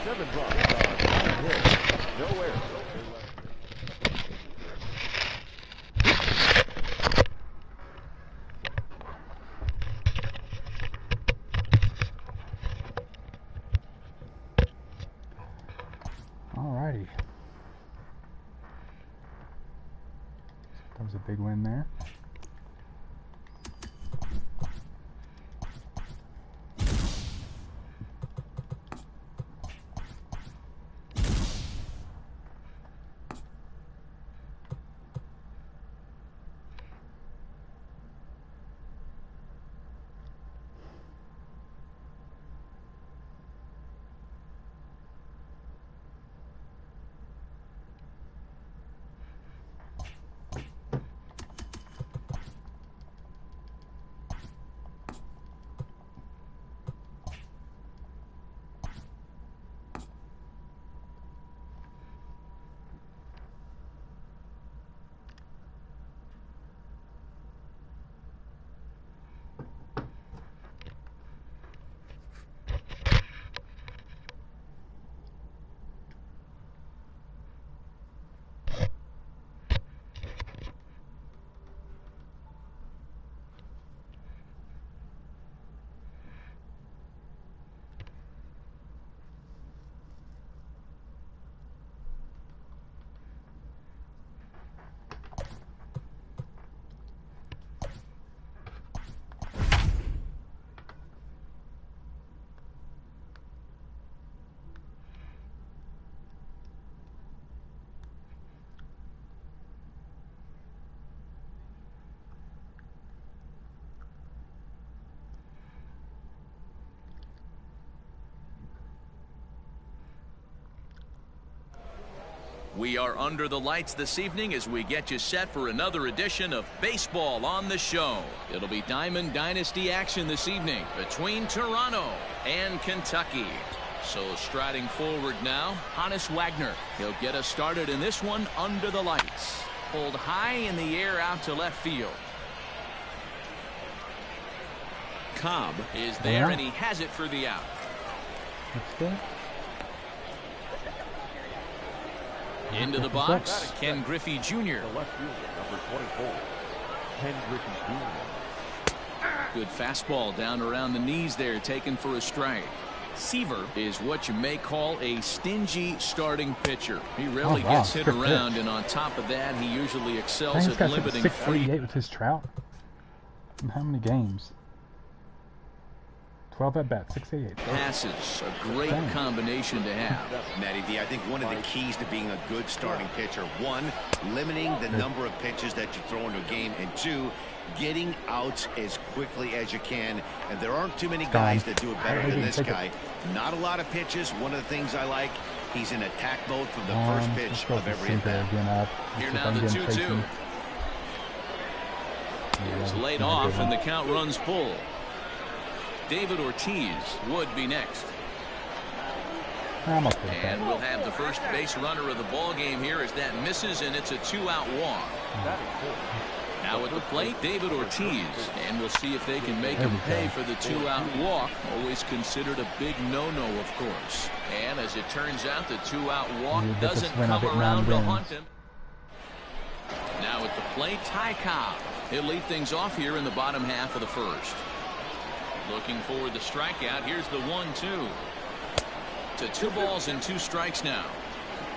7 runs on 9 hits. No errors. Alrighty. That was a big win there. We are under the lights this evening as we get you set for another edition of Baseball on the Show. It'll be Diamond Dynasty action this evening between Toronto and Kentucky. So striding forward now, Hannes Wagner. He'll get us started in this one under the lights. Pulled high in the air out to left field. Cobb is there, and he has it for the out. Into the box, Ken Griffey Jr. The left fielder, number 24, Ken Griffey Jr. Good fastball down around the knees there, taken for a strike. Seaver is what you may call a stingy starting pitcher. He rarely gets hit around, and on top of that, he usually excels at limiting 648 with his Trout. In how many games? 12 at bat, 688. Passes, a great combination to have. Matty D, I think one of the keys to being a good starting pitcher, one, limiting the number of pitches that you throw into a game, and two, getting outs as quickly as you can. And there aren't too many guys that do it better than this guy. Not a lot of pitches. One of the things I like, he's in attack mode from the first pitch of every at-bat. Here now the 2-2. It's laid off and the count runs full. David Ortiz would be next. And we'll have the first base runner of the ball game here as that misses, and it's a 2-out walk. Now at the plate, David Ortiz, and we'll see if they can make him pay for the 2-out walk. Always considered a big no-no, of course. And as it turns out, the 2-out walk doesn't come around to haunt him. Now at the plate, Ty Cobb. He'll lead things off here in the bottom half of the first. Looking for the strikeout. Here's the 1-2. To 2 balls and 2 strikes now.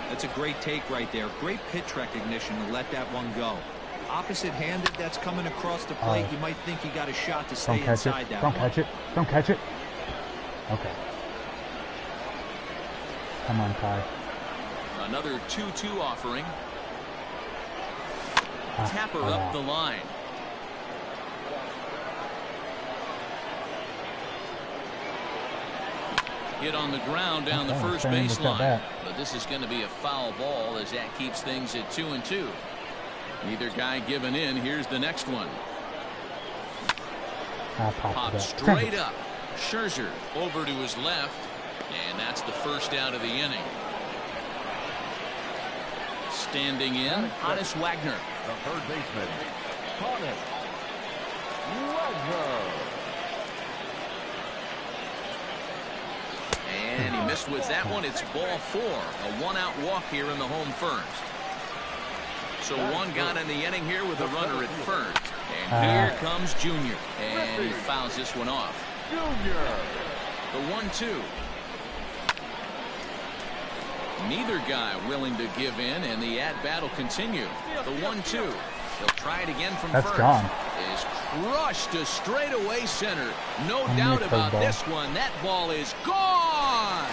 That's a great take right there. Great pitch recognition to let that one go. Opposite-handed, that's coming across the plate. You might think he got a shot to stay inside that one. Don't catch it. Don't catch it. Okay. Come on, Ty. Another 2-2 offering. Tapper up the line. Hit on the ground down the first baseline. But this is going to be a foul ball as that keeps things at 2-2. Neither guy giving in. Here's the next one. Pop straight up. Scherzer over to his left. And that's the first out of the inning. Standing in, Honus Wagner. The third baseman, Honus Wagner. And he missed with that one. It's ball 4. A 1-out walk here in the home first. So one got in the inning here with a runner at first. And here comes Junior. And he fouls this one off. Junior. The 1-2. Neither guy willing to give in, and the at-bat will continue. The 1-2. He'll try it again from first. Gone. Is crushed to straightaway center. No doubt about this one. That ball is gone.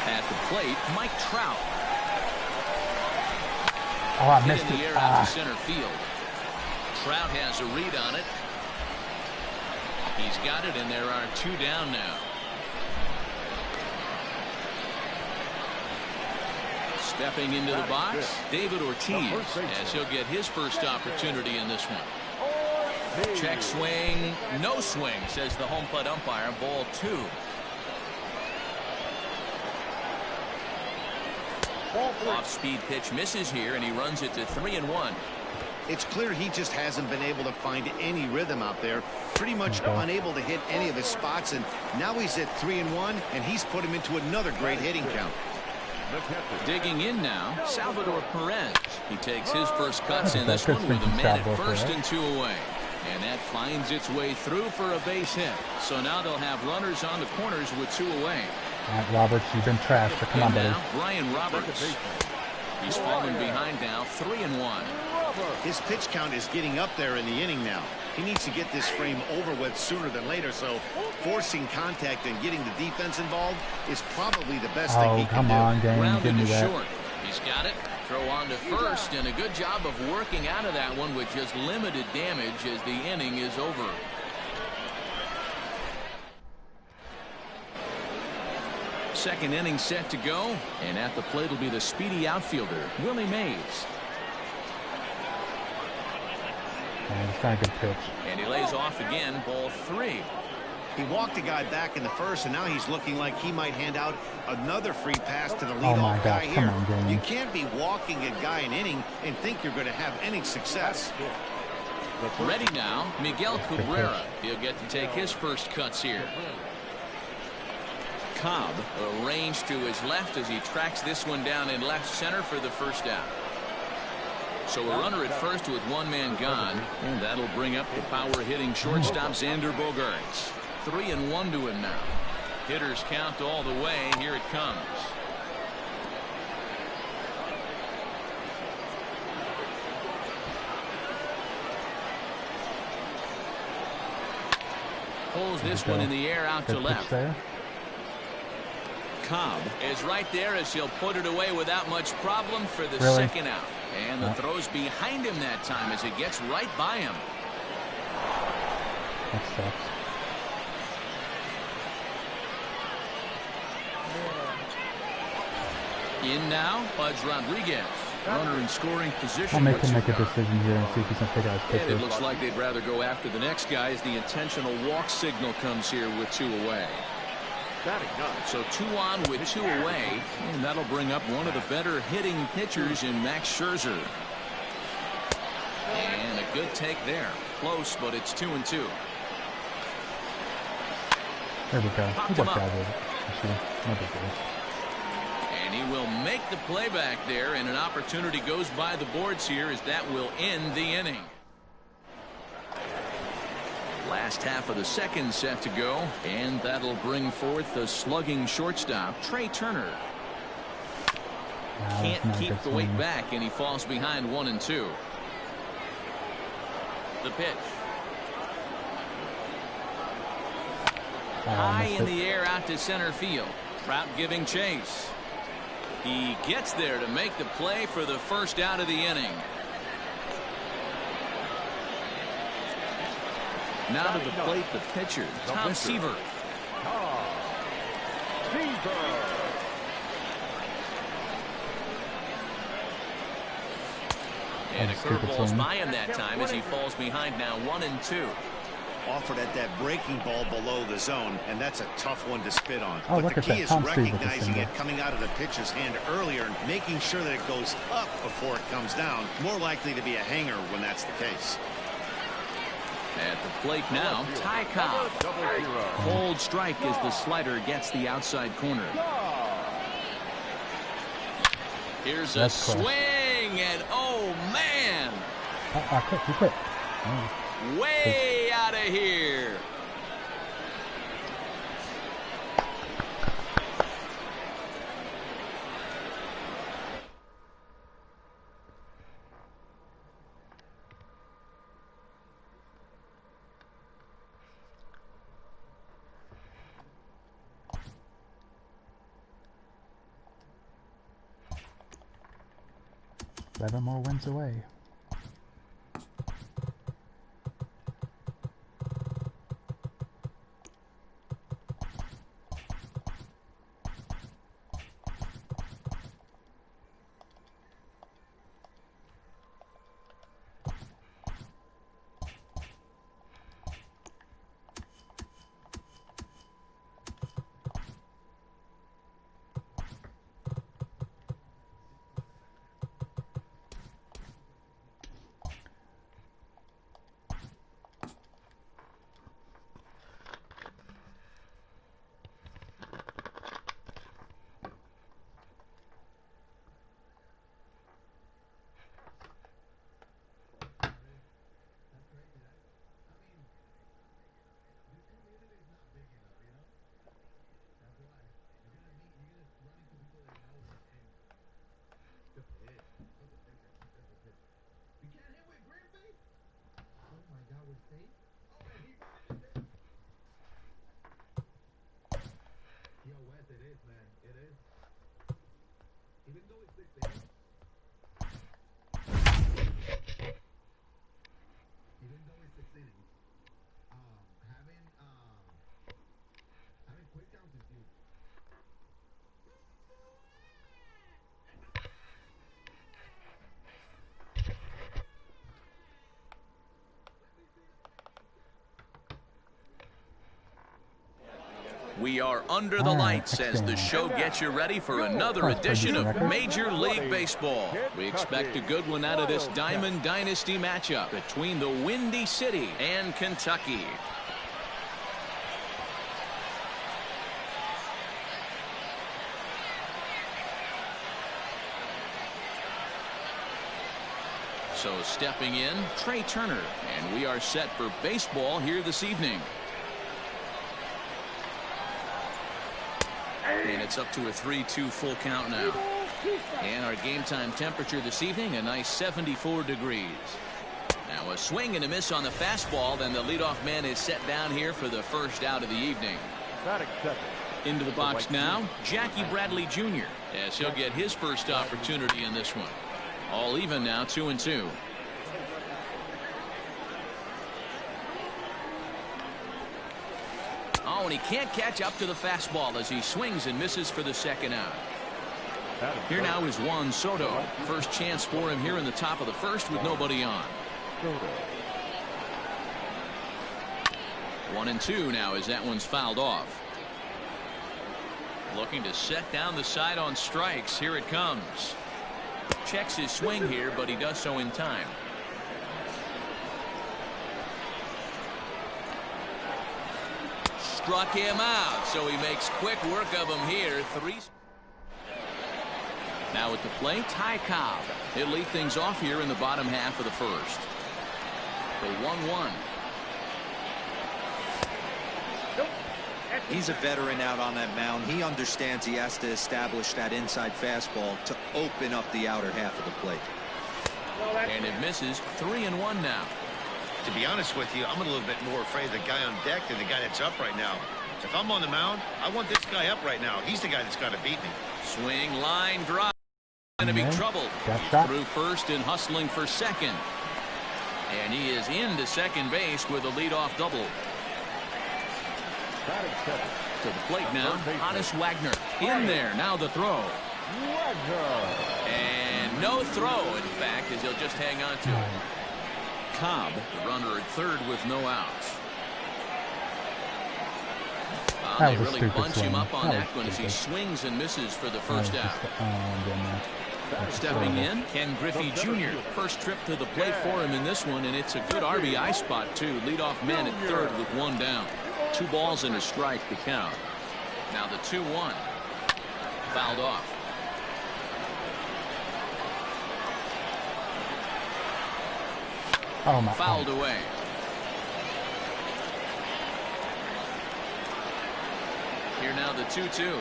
At the plate, Mike Trout. Oh, I missed it. In the air out to center field. Trout has a read on it. He's got it, and there are 2 down now. Stepping into the box, David Ortiz, as he'll get his first opportunity in this one. Check swing, no swing, says the home plate umpire. Ball 2. Off-speed pitch misses here, and he runs it to 3-1. It's clear he just hasn't been able to find any rhythm out there. Pretty much unable to hit any of his spots, and now he's at 3-1, and he's put him into another great hitting count. Digging in now, Salvador Perez. He takes his first cuts in this one with a man at first and 2 away. And that finds its way through for a base hit. So now they'll have runners on the corners with 2 away. Roberts, you've been trashed, but come on, buddy. Now, Brian Roberts. He's fallen behind now, 3-1. His pitch count is getting up there in the inning now. He needs to get this frame over with sooner than later, so forcing contact and getting the defense involved is probably the best thing he can do. Come on, game. Grounded Give me to that. short. He's got it. Throw on to first, and a good job of working out of that one with just limited damage as the inning is over. Second inning set to go, and at the plate will be the speedy outfielder, Willie Mays. It's not a good pitch. And he lays off again, ball 3. He walked a guy back in the first, and now he's looking like he might hand out another free pass to the leadoff guy here. Come on, Jamie. You can't be walking a guy an inning and think you're going to have any success. Ready now, Miguel Cabrera. He'll get to take his first cuts here. Cobb arranged to his left as he tracks this one down in left center for the first out. So a runner at first with 1 man gone, and that'll bring up the power-hitting shortstop Xander Bogaerts. 3-1 to him now. Hitters count all the way. Here it comes. pulls this one in the air out to left. Cobb is right there as he'll put it away without much problem for the second out. And the throw's behind him that time as it gets right by him. That sucks. In now, Pudge Rodriguez. Runner in scoring position. I'll make him make a decision here and see if he's going to take out his pitcher. It looks like they'd rather go after the next guy as the intentional walk signal comes here with 2 away. So 2 on with 2 away, and that'll bring up one of the better hitting pitchers in Max Scherzer. And a good take there. Close, but it's 2-2. There we go. He worked out with it. No big deal. And he will make the play back there, and an opportunity goes by the boards here as that will end the inning. Last half of the second set to go, and that'll bring forth the slugging shortstop, Trey Turner. Can't keep the weight back, and he falls behind 1-2. The pitch. High in the air out to center field. Trout giving chase. He gets there to make the play for the first out of the inning. Now to the plate, the pitcher, Tom Seaver. And a curveball's by him that time as he falls behind now 1-2. Offered at that breaking ball below the zone, and that's a tough one to spit on. Oh, but the key is recognizing Seaver it coming out of the pitcher's hand earlier and making sure that it goes up before it comes down. More likely to be a hanger when that's the case. At the plate now, Ty Cobb. Cold strike as the slider gets the outside corner. Here's a swing, and oh man! He quit. Way out of here. Seven more wins away. We are under the lights as the show gets you ready for another edition of Major League Baseball. We expect a good one out of this Diamond Dynasty matchup between the Windy City and Kentucky. So stepping in, Trey Turner, and we are set for baseball here this evening. And it's up to a 3-2 full count now. And our game time temperature this evening, a nice 74 degrees. Now a swing and a miss on the fastball. Then the leadoff man is set down here for the first out of the evening. Into the box now, Jackie Bradley Jr. as he'll get his first opportunity in this one. All even now, 2-2. Oh, and he can't catch up to the fastball as he swings and misses for the second out. Here now is Juan Soto. First chance for him here in the top of the first with nobody on. 1-2 now as that one's fouled off. Looking to set down the side on strikes. Here it comes. Checks his swing here, but he does so in time. Struck him out, so he makes quick work of him here. Now at the plate, Ty Cobb. He'll lead things off here in the bottom half of the first. The 1-1. He's a veteran out on that mound. He understands he has to establish that inside fastball to open up the outer half of the plate. And it misses. 3-1 now. To be honest with you, I'm a little bit more afraid of the guy on deck than the guy that's up right now. If I'm on the mound, I want this guy up right now. He's the guy that's got to beat me. Swing, line, drive. Going to be troubled. Through first and hustling for second. And he is into second base with a leadoff double. To the plate now, Honus Wagner in there. Now the throw. And no throw, in fact, as he'll just hang on to it. Cobb, the runner at third with no outs. They really bunch him up on that one as he swings and misses for the first out. Stepping in, Ken Griffey Jr. First trip to the plate for him in this one, and it's a good RBI spot, too. Leadoff man at third with one down. 2 balls and a strike to count. Now the 2-1. Fouled off. Oh my. Fouled away. Here now the 2-2.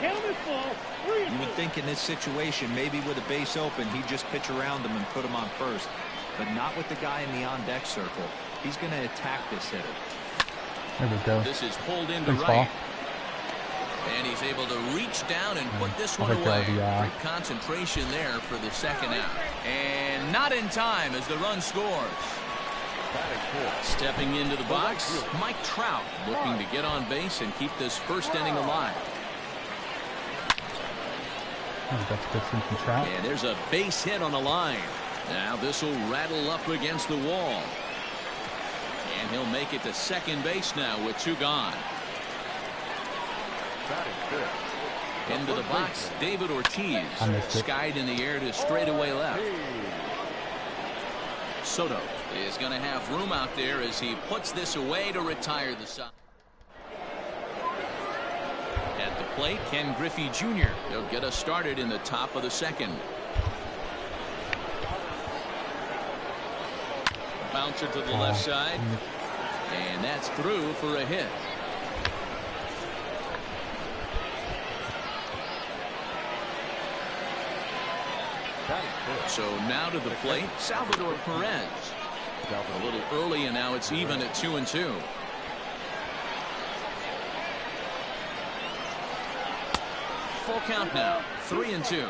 You would think in this situation, maybe with a base open, he'd just pitch around him and put him on first. But not with the guy in the on-deck circle. He's going to attack this hitter. There we go. This is pulled into right. And he's able to reach down and put this one away. Great concentration there for the second out. And not in time as the run scores. Stepping into the box, Mike Trout looking to get on base and keep this first inning alive. And there's a base hit on the line. Now this will rattle up against the wall. And he'll make it to second base now with 2 gone. Into the box, David Ortiz. Skied in the air to straightaway left. Soto is going to have room out there as he puts this away to retire the side. At the plate, Ken Griffey Jr. He'll get us started in the top of the second. Bouncer to the left side. And that's through for a hit. So now to the plate, Salvador Perez. A little early, and now it's even at 2-2. Full count now, 3-2.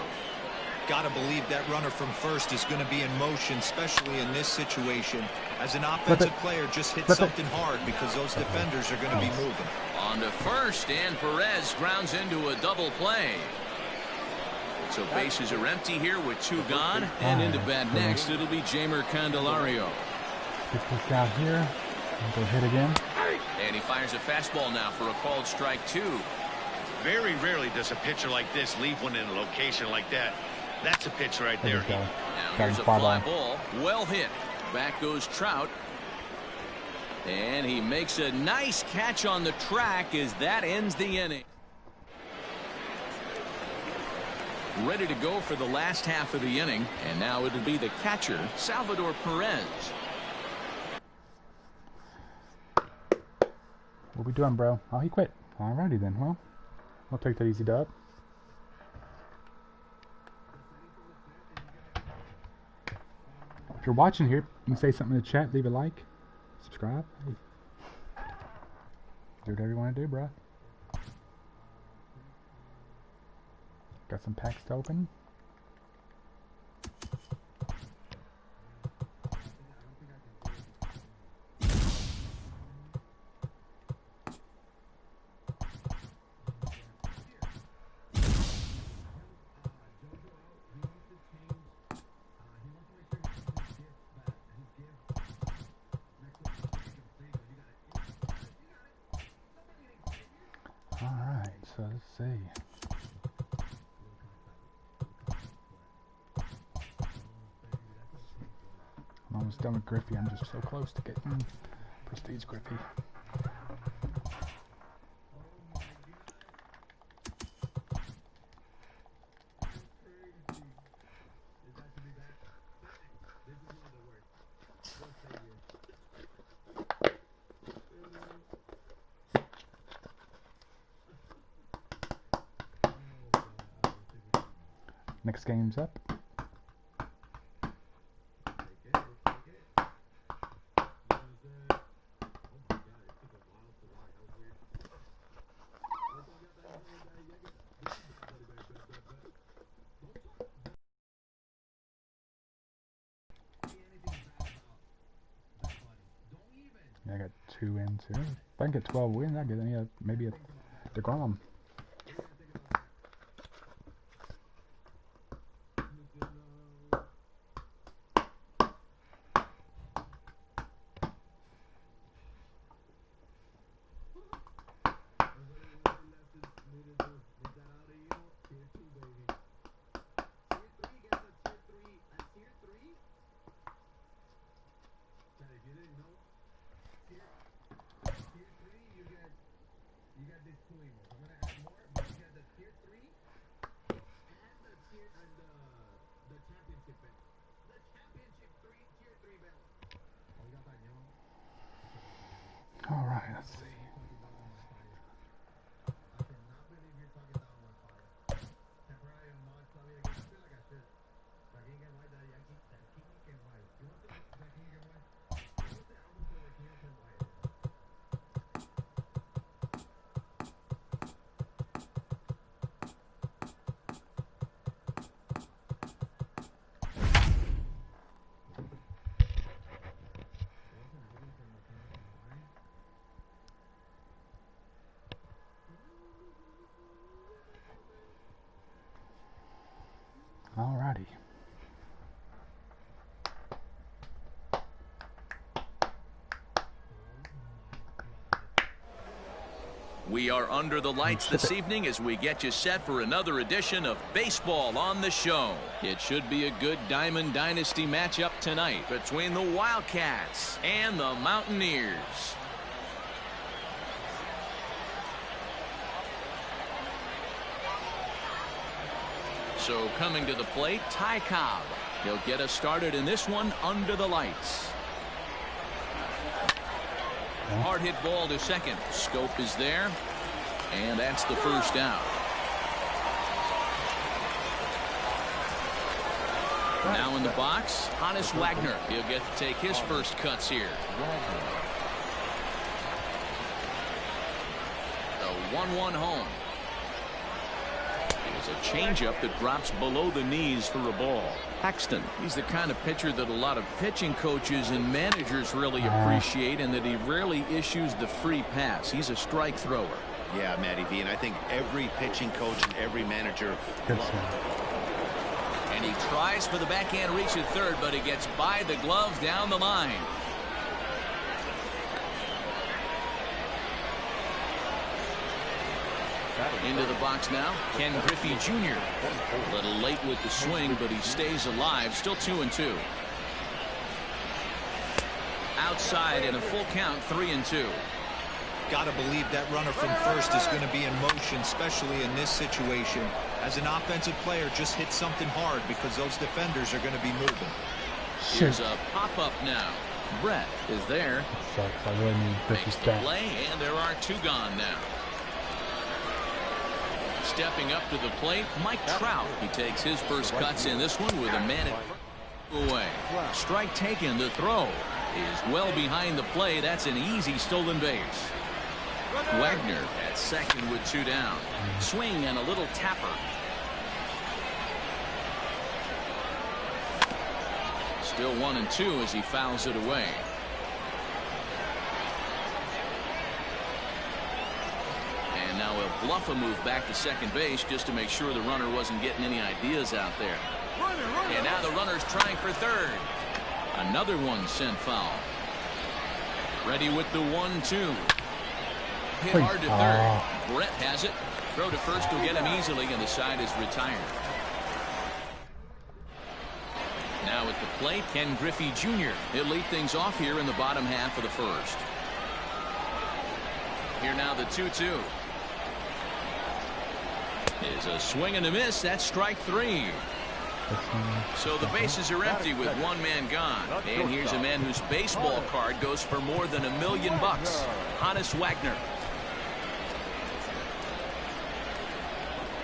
Got to believe that runner from first is going to be in motion, especially in this situation. As an offensive player, just hit something hard because those defenders are going to be moving. On to first, and Perez grounds into a double play. So bases are empty here with 2 gone, and into bat next it'll be Jamer Candelario. Get this out here. Go hit again. And he fires a fastball now for a called strike 2. Very rarely does a pitcher like this leave one in a location like that. That's a pitch right there. Now here's a fly ball. Well hit. Back goes Trout. And he makes a nice catch on the track as that ends the inning. Ready to go for the last half of the inning. And now it'll be the catcher, Salvador Perez. What we doing, bro? Oh, he quit. Alrighty then. Well, I'll take that easy dub. you're watching here, you can say something in the chat, leave a like, subscribe. Hey. Do whatever you want to do, bro. Got some packs to open. Alright, so let's see. I'm almost done with Griffey. I'm just so close to getting Prestige Griffey. Next game's up. Yeah, I got 2 wins here. If I can get 12 wins, I get maybe a DeGrom. Alright, let's see. Alrighty. We are under the lights this evening as we get you set for another edition of Baseball on the Show. It should be a good Diamond Dynasty matchup tonight between the Wildcats and the Mountaineers. So coming to the plate, Ty Cobb. He'll get us started in this one under the lights. Hard hit ball to second. Scope is there. And that's the first out. Now in the box, Hannes Wagner. He'll get to take his first cuts here. The 1-1 home. There's a changeup that drops below the knees for a ball. Paxton, he's the kind of pitcher that a lot of pitching coaches and managers really appreciate, and that he rarely issues the free pass. He's a strike thrower. Yeah, Matty V, and I think every pitching coach and every manager loves him. And he tries for the backhand reach at third, but he gets by the glove down the line. Into the box now, Ken Griffey Jr. A little late with the swing, but he stays alive. Still 2-2. Outside in a full count, 3-2. Got to believe that runner from first is going to be in motion, especially in this situation. As an offensive player, just hit something hard because those defenders are going to be moving. Here's a pop-up now. Brett is there. Sucks. I really need Griffey's back. Play, and there are 2 gone now. Stepping up to the plate, Mike Trout. He takes his first cuts in this one with a man in front. Away. Strike taken. The throw is well behind the play. That's an easy stolen base. Wagner at second with 2 down. Swing and a little tapper. Still 1-2 as he fouls it away. And now he'll bluff a move back to second base just to make sure the runner wasn't getting any ideas out there. And now the runner's trying for third. Another one sent foul. Ready with the 1-2. Hit hard to third. Brett has it. Throw to first will get him easily, and the side is retired. Now at the plate, Ken Griffey Jr. He'll lead things off here in the bottom half of the first. Here now the 2-2. Is a swing and a miss. That's strike 3. So the bases are empty with one man gone. And here's a man whose baseball card goes for more than $1 million. Honus Wagner.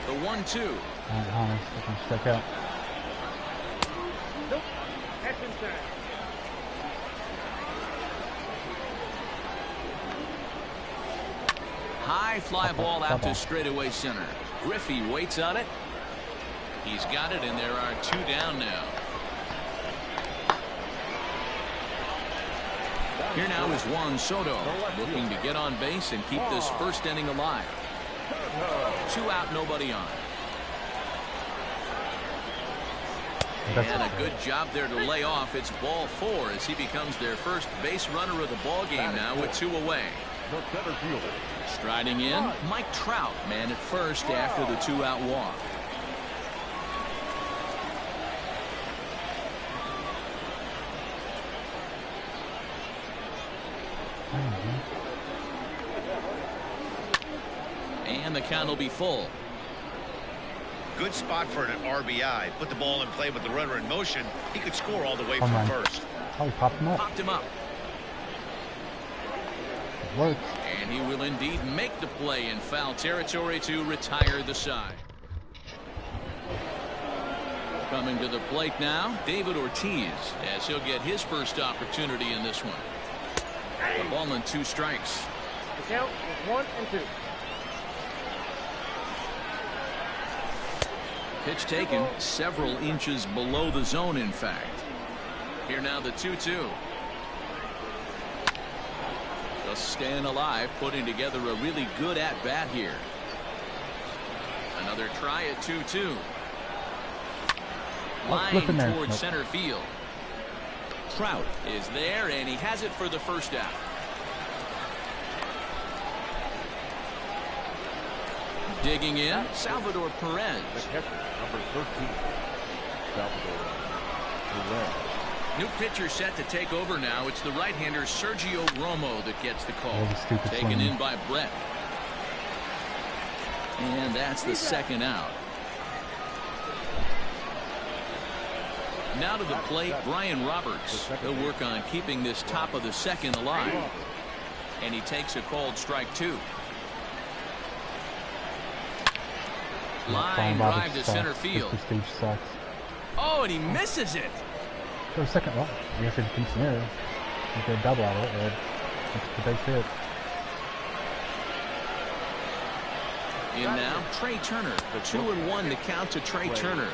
The 1-2. Honus, I can strike out. Nope. Catch inside. High fly ball out to straightaway center. Griffey waits on it. He's got it, and there are 2 down now. Here now is Juan Soto, looking to get on base and keep this first inning alive. 2 out, nobody on. And a good job there to lay off. It's ball 4 as he becomes their first base runner of the ball game now with 2 away. Striding in, Mike Trout, man at first after the 2-out walk. And the count will be full. Good spot for an RBI. Put the ball in play with the runner in motion. He could score all the way from first. Oh, he popped him up. Popped him up. It works. And he will indeed make the play in foul territory to retire the side. Coming to the plate now, David Ortiz, as he'll get his first opportunity in this one. The ball and 2 strikes. The count is 1-2. Pitch taken several inches below the zone, in fact. Here now the 2-2. Just staying alive, putting together a really good at-bat here. Another try at 2-2. Line towards center field. Trout is there, and he has it for the first out. Digging in, Salvador Perez. The catcher, number 13, Salvador Perez. New pitcher set to take over now. It's the right-hander Sergio Romo that gets the call. Taken in by Brett. And that's the second out. Now to the plate, Brian Roberts. He'll work on keeping this top of the second alive. And he takes a called strike 2. Line drive to center field. This stage sucks. Oh, and he misses it. For a second, well, I guess if you can snare, you get a double out of it, or it's the base hit. In now, Trey Turner. The 2-1 to count to Trey Turner.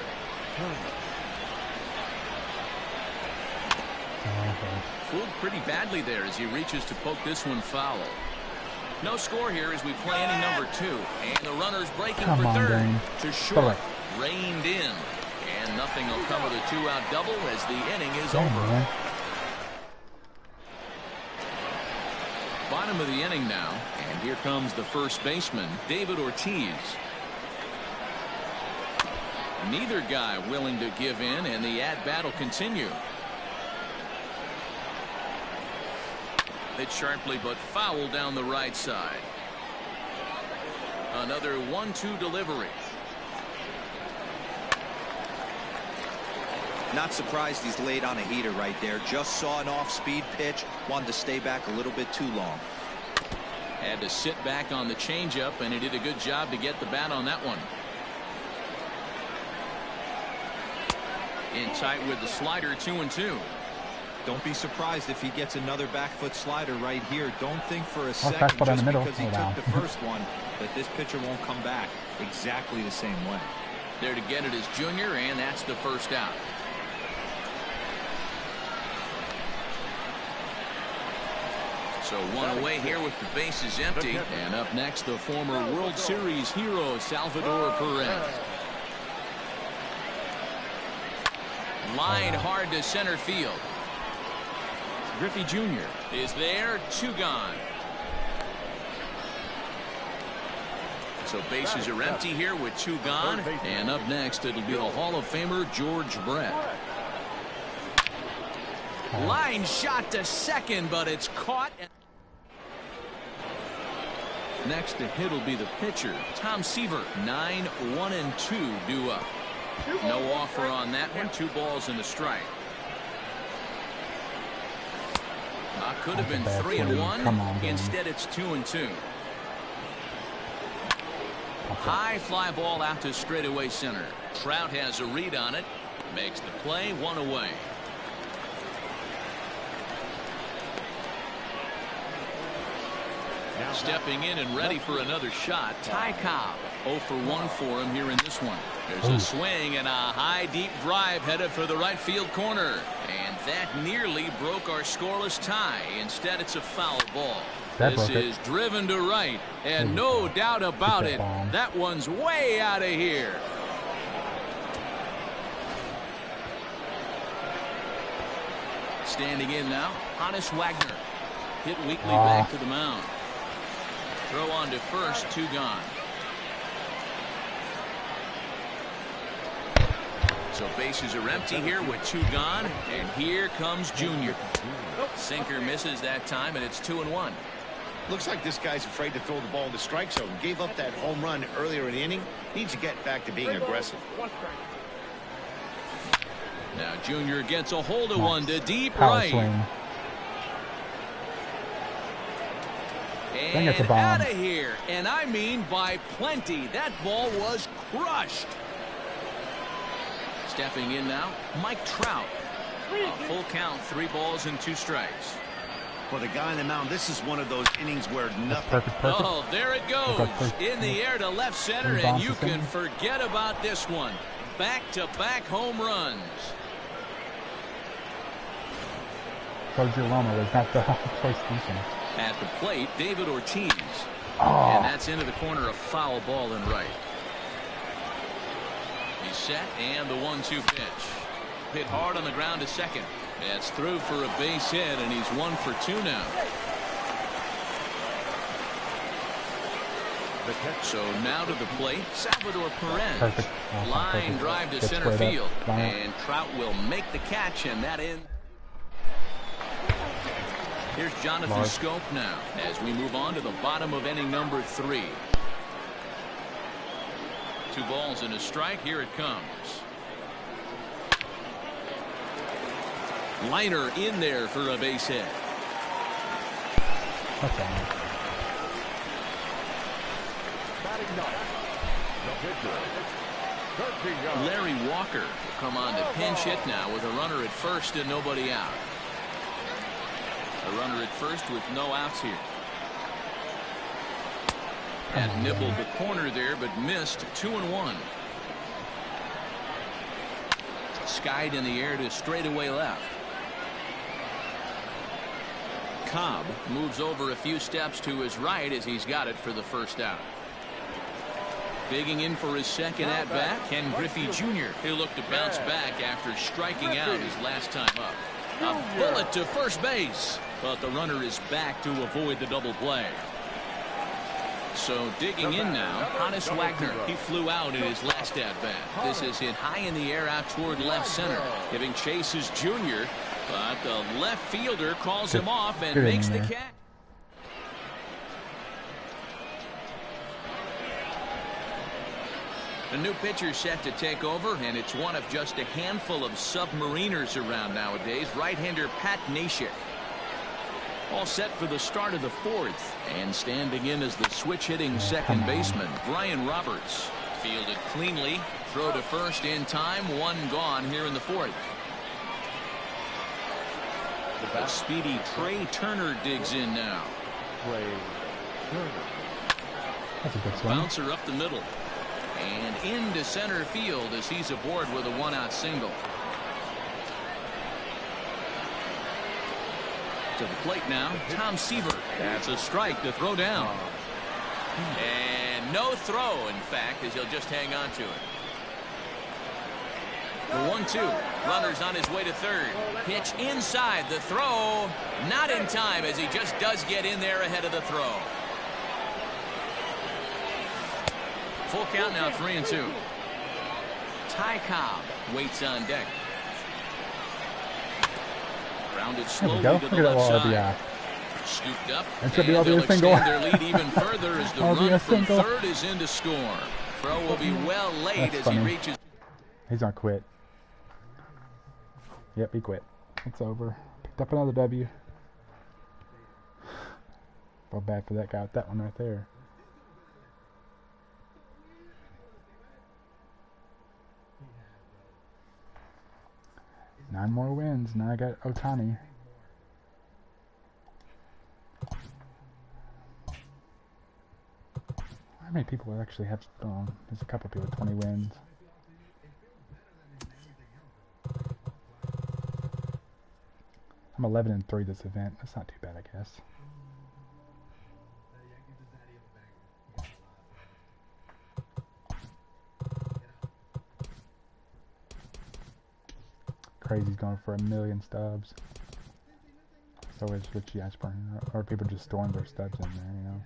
Fooled pretty badly there as he reaches to poke this one foul. No score here as we play inning number 2. And the runner's breaking for third. Dane. To short. Reined in. And nothing will come of the 2-out double as the inning is over. Man. Bottom of the inning now. And here comes the first baseman, David Ortiz. Neither guy willing to give in, and the at-bat will continue. Hit sharply but foul down the right side. Another 1-2 delivery. Not surprised he's laid on a heater right there. Just saw an off-speed pitch. Wanted to stay back a little bit too long. Had to sit back on the changeup, and he did a good job to get the bat on that one. In tight with the slider, 2-2. Don't be surprised if he gets another back foot slider right here. Don't think for a second fastball down just the middle. because he Wow. took the first one that this pitcher won't come back exactly the same way. There to get it is Junior, and that's the first out. So one away here with the bases empty. And up next, the former World Series hero, Salvador Perez. Line hard to center field. Griffey Jr. is there, 2 gone. So bases are empty here with 2 gone. And up next, it'll be the Hall of Famer George Brett. Line shot to second, but it's caught. Next to hit will be the pitcher, Tom Seaver. 9-1-2 due up. No offer on that one. 2 balls and a strike. Could have been 3-1. Instead, it's 2-2. High fly ball out to straightaway center. Trout has a read on it. Makes the play, 1 away. Stepping in and ready for another shot, Ty Cobb. 0 for 1 for him here in this one. There's a swing and a high deep drive headed for the right field corner. And that nearly broke our scoreless tie. Instead, it's a foul ball. This is driven to right, and no doubt about it, that one's way out of here. Standing in now, Honus Wagner. Hit weakly back to the mound. Throw on to first, 2 gone. So bases are empty here with 2 gone, and here comes Junior. Sinker misses that time, and it's 2-1. Looks like this guy's afraid to throw the ball in the strike zone. Gave up that home run earlier in the inning. Needs to get back to being aggressive. Now Junior gets a hold of one to deep right. And out of here. And I mean by plenty. That ball was crushed. Stepping in now, Mike Trout. A full count, 3 balls and 2 strikes. For the guy on the mound, this is one of those innings where nothing. Perfect. Oh, there it goes. In the air to left center, and you can forget about this one. Back-to-back home runs. Sergio Romo was not the choice station. At the plate, David Ortiz. And that's into the corner, a foul ball in right. He's set, and the 1-2 pitch. Hit hard on the ground to second. That's through for a base hit, and he's 1 for 2 now. So now to the plate, Salvador Perez. Line drive to center field, and Trout will make the catch, and that in. Here's Jonathan Scope now as we move on to the bottom of inning number 3. 2 balls and a strike. Here it comes. Liner in there for a base hit. Larry Walker will come on to pinch hit now with a runner at first and nobody out. A runner at first with no outs here. And nibbled the corner there, but missed. 2-1. Skied in the air to straightaway left. Cobb moves over a few steps to his right as he's got it for the first out. Digging in for his second at-bat, Ken Griffey Jr. He'll look to bounce back after striking out his last time up. A bullet to first base, but the runner is back to avoid the double play. So digging in now, Honus Wagner. He flew out in his last at-bat. This is hit high in the air out toward left center. Giving chase is Junior, but the left fielder calls him off and makes the catch. A new pitcher set to take over, and it's one of just a handful of submariners around nowadays. Right-hander Pat Neshek. All set for the start of the 4th. And standing in as the switch-hitting second baseman, Brian Roberts. Fielded cleanly. Throw to first in time. One gone here in the fourth. The speedy Trey Turner digs in now. Trey Turner. That's a good swing. Bouncer up the middle. And into center field as he's aboard with a one-out single. To the plate now, Tom Seaver. That's a strike to throw down. And no throw, in fact, as he'll just hang on to it. The 1-2. Runner's on his way to third. Pitch inside. The throw not in time as he just does get in there ahead of the throw. Full count now, 3-2. Ty Cobb waits on deck. Grounded slowly to the left side. Scooped up, and they'll extend their lead even further as the run from third is in to score. Throw will be well laid as he reaches. He's not quit. Yep, he quit. It's over. Picked up another W. Felt bad for that guy with that one right there. Nine more wins. Now I got Ohtani. How many people actually have? There's a couple people with 20 wins. I'm 11-3 this event. That's not too bad, I guess. Crazy's going for 1,000,000 stubs. So is Richie Ashburn, or people just storing their stubs in there, you know.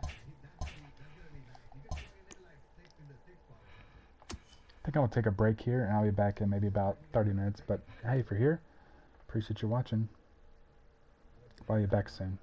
I think I'll take a break here, and I'll be back in maybe about 30 minutes. But hey, if you're here, appreciate you watching. I'll be back soon.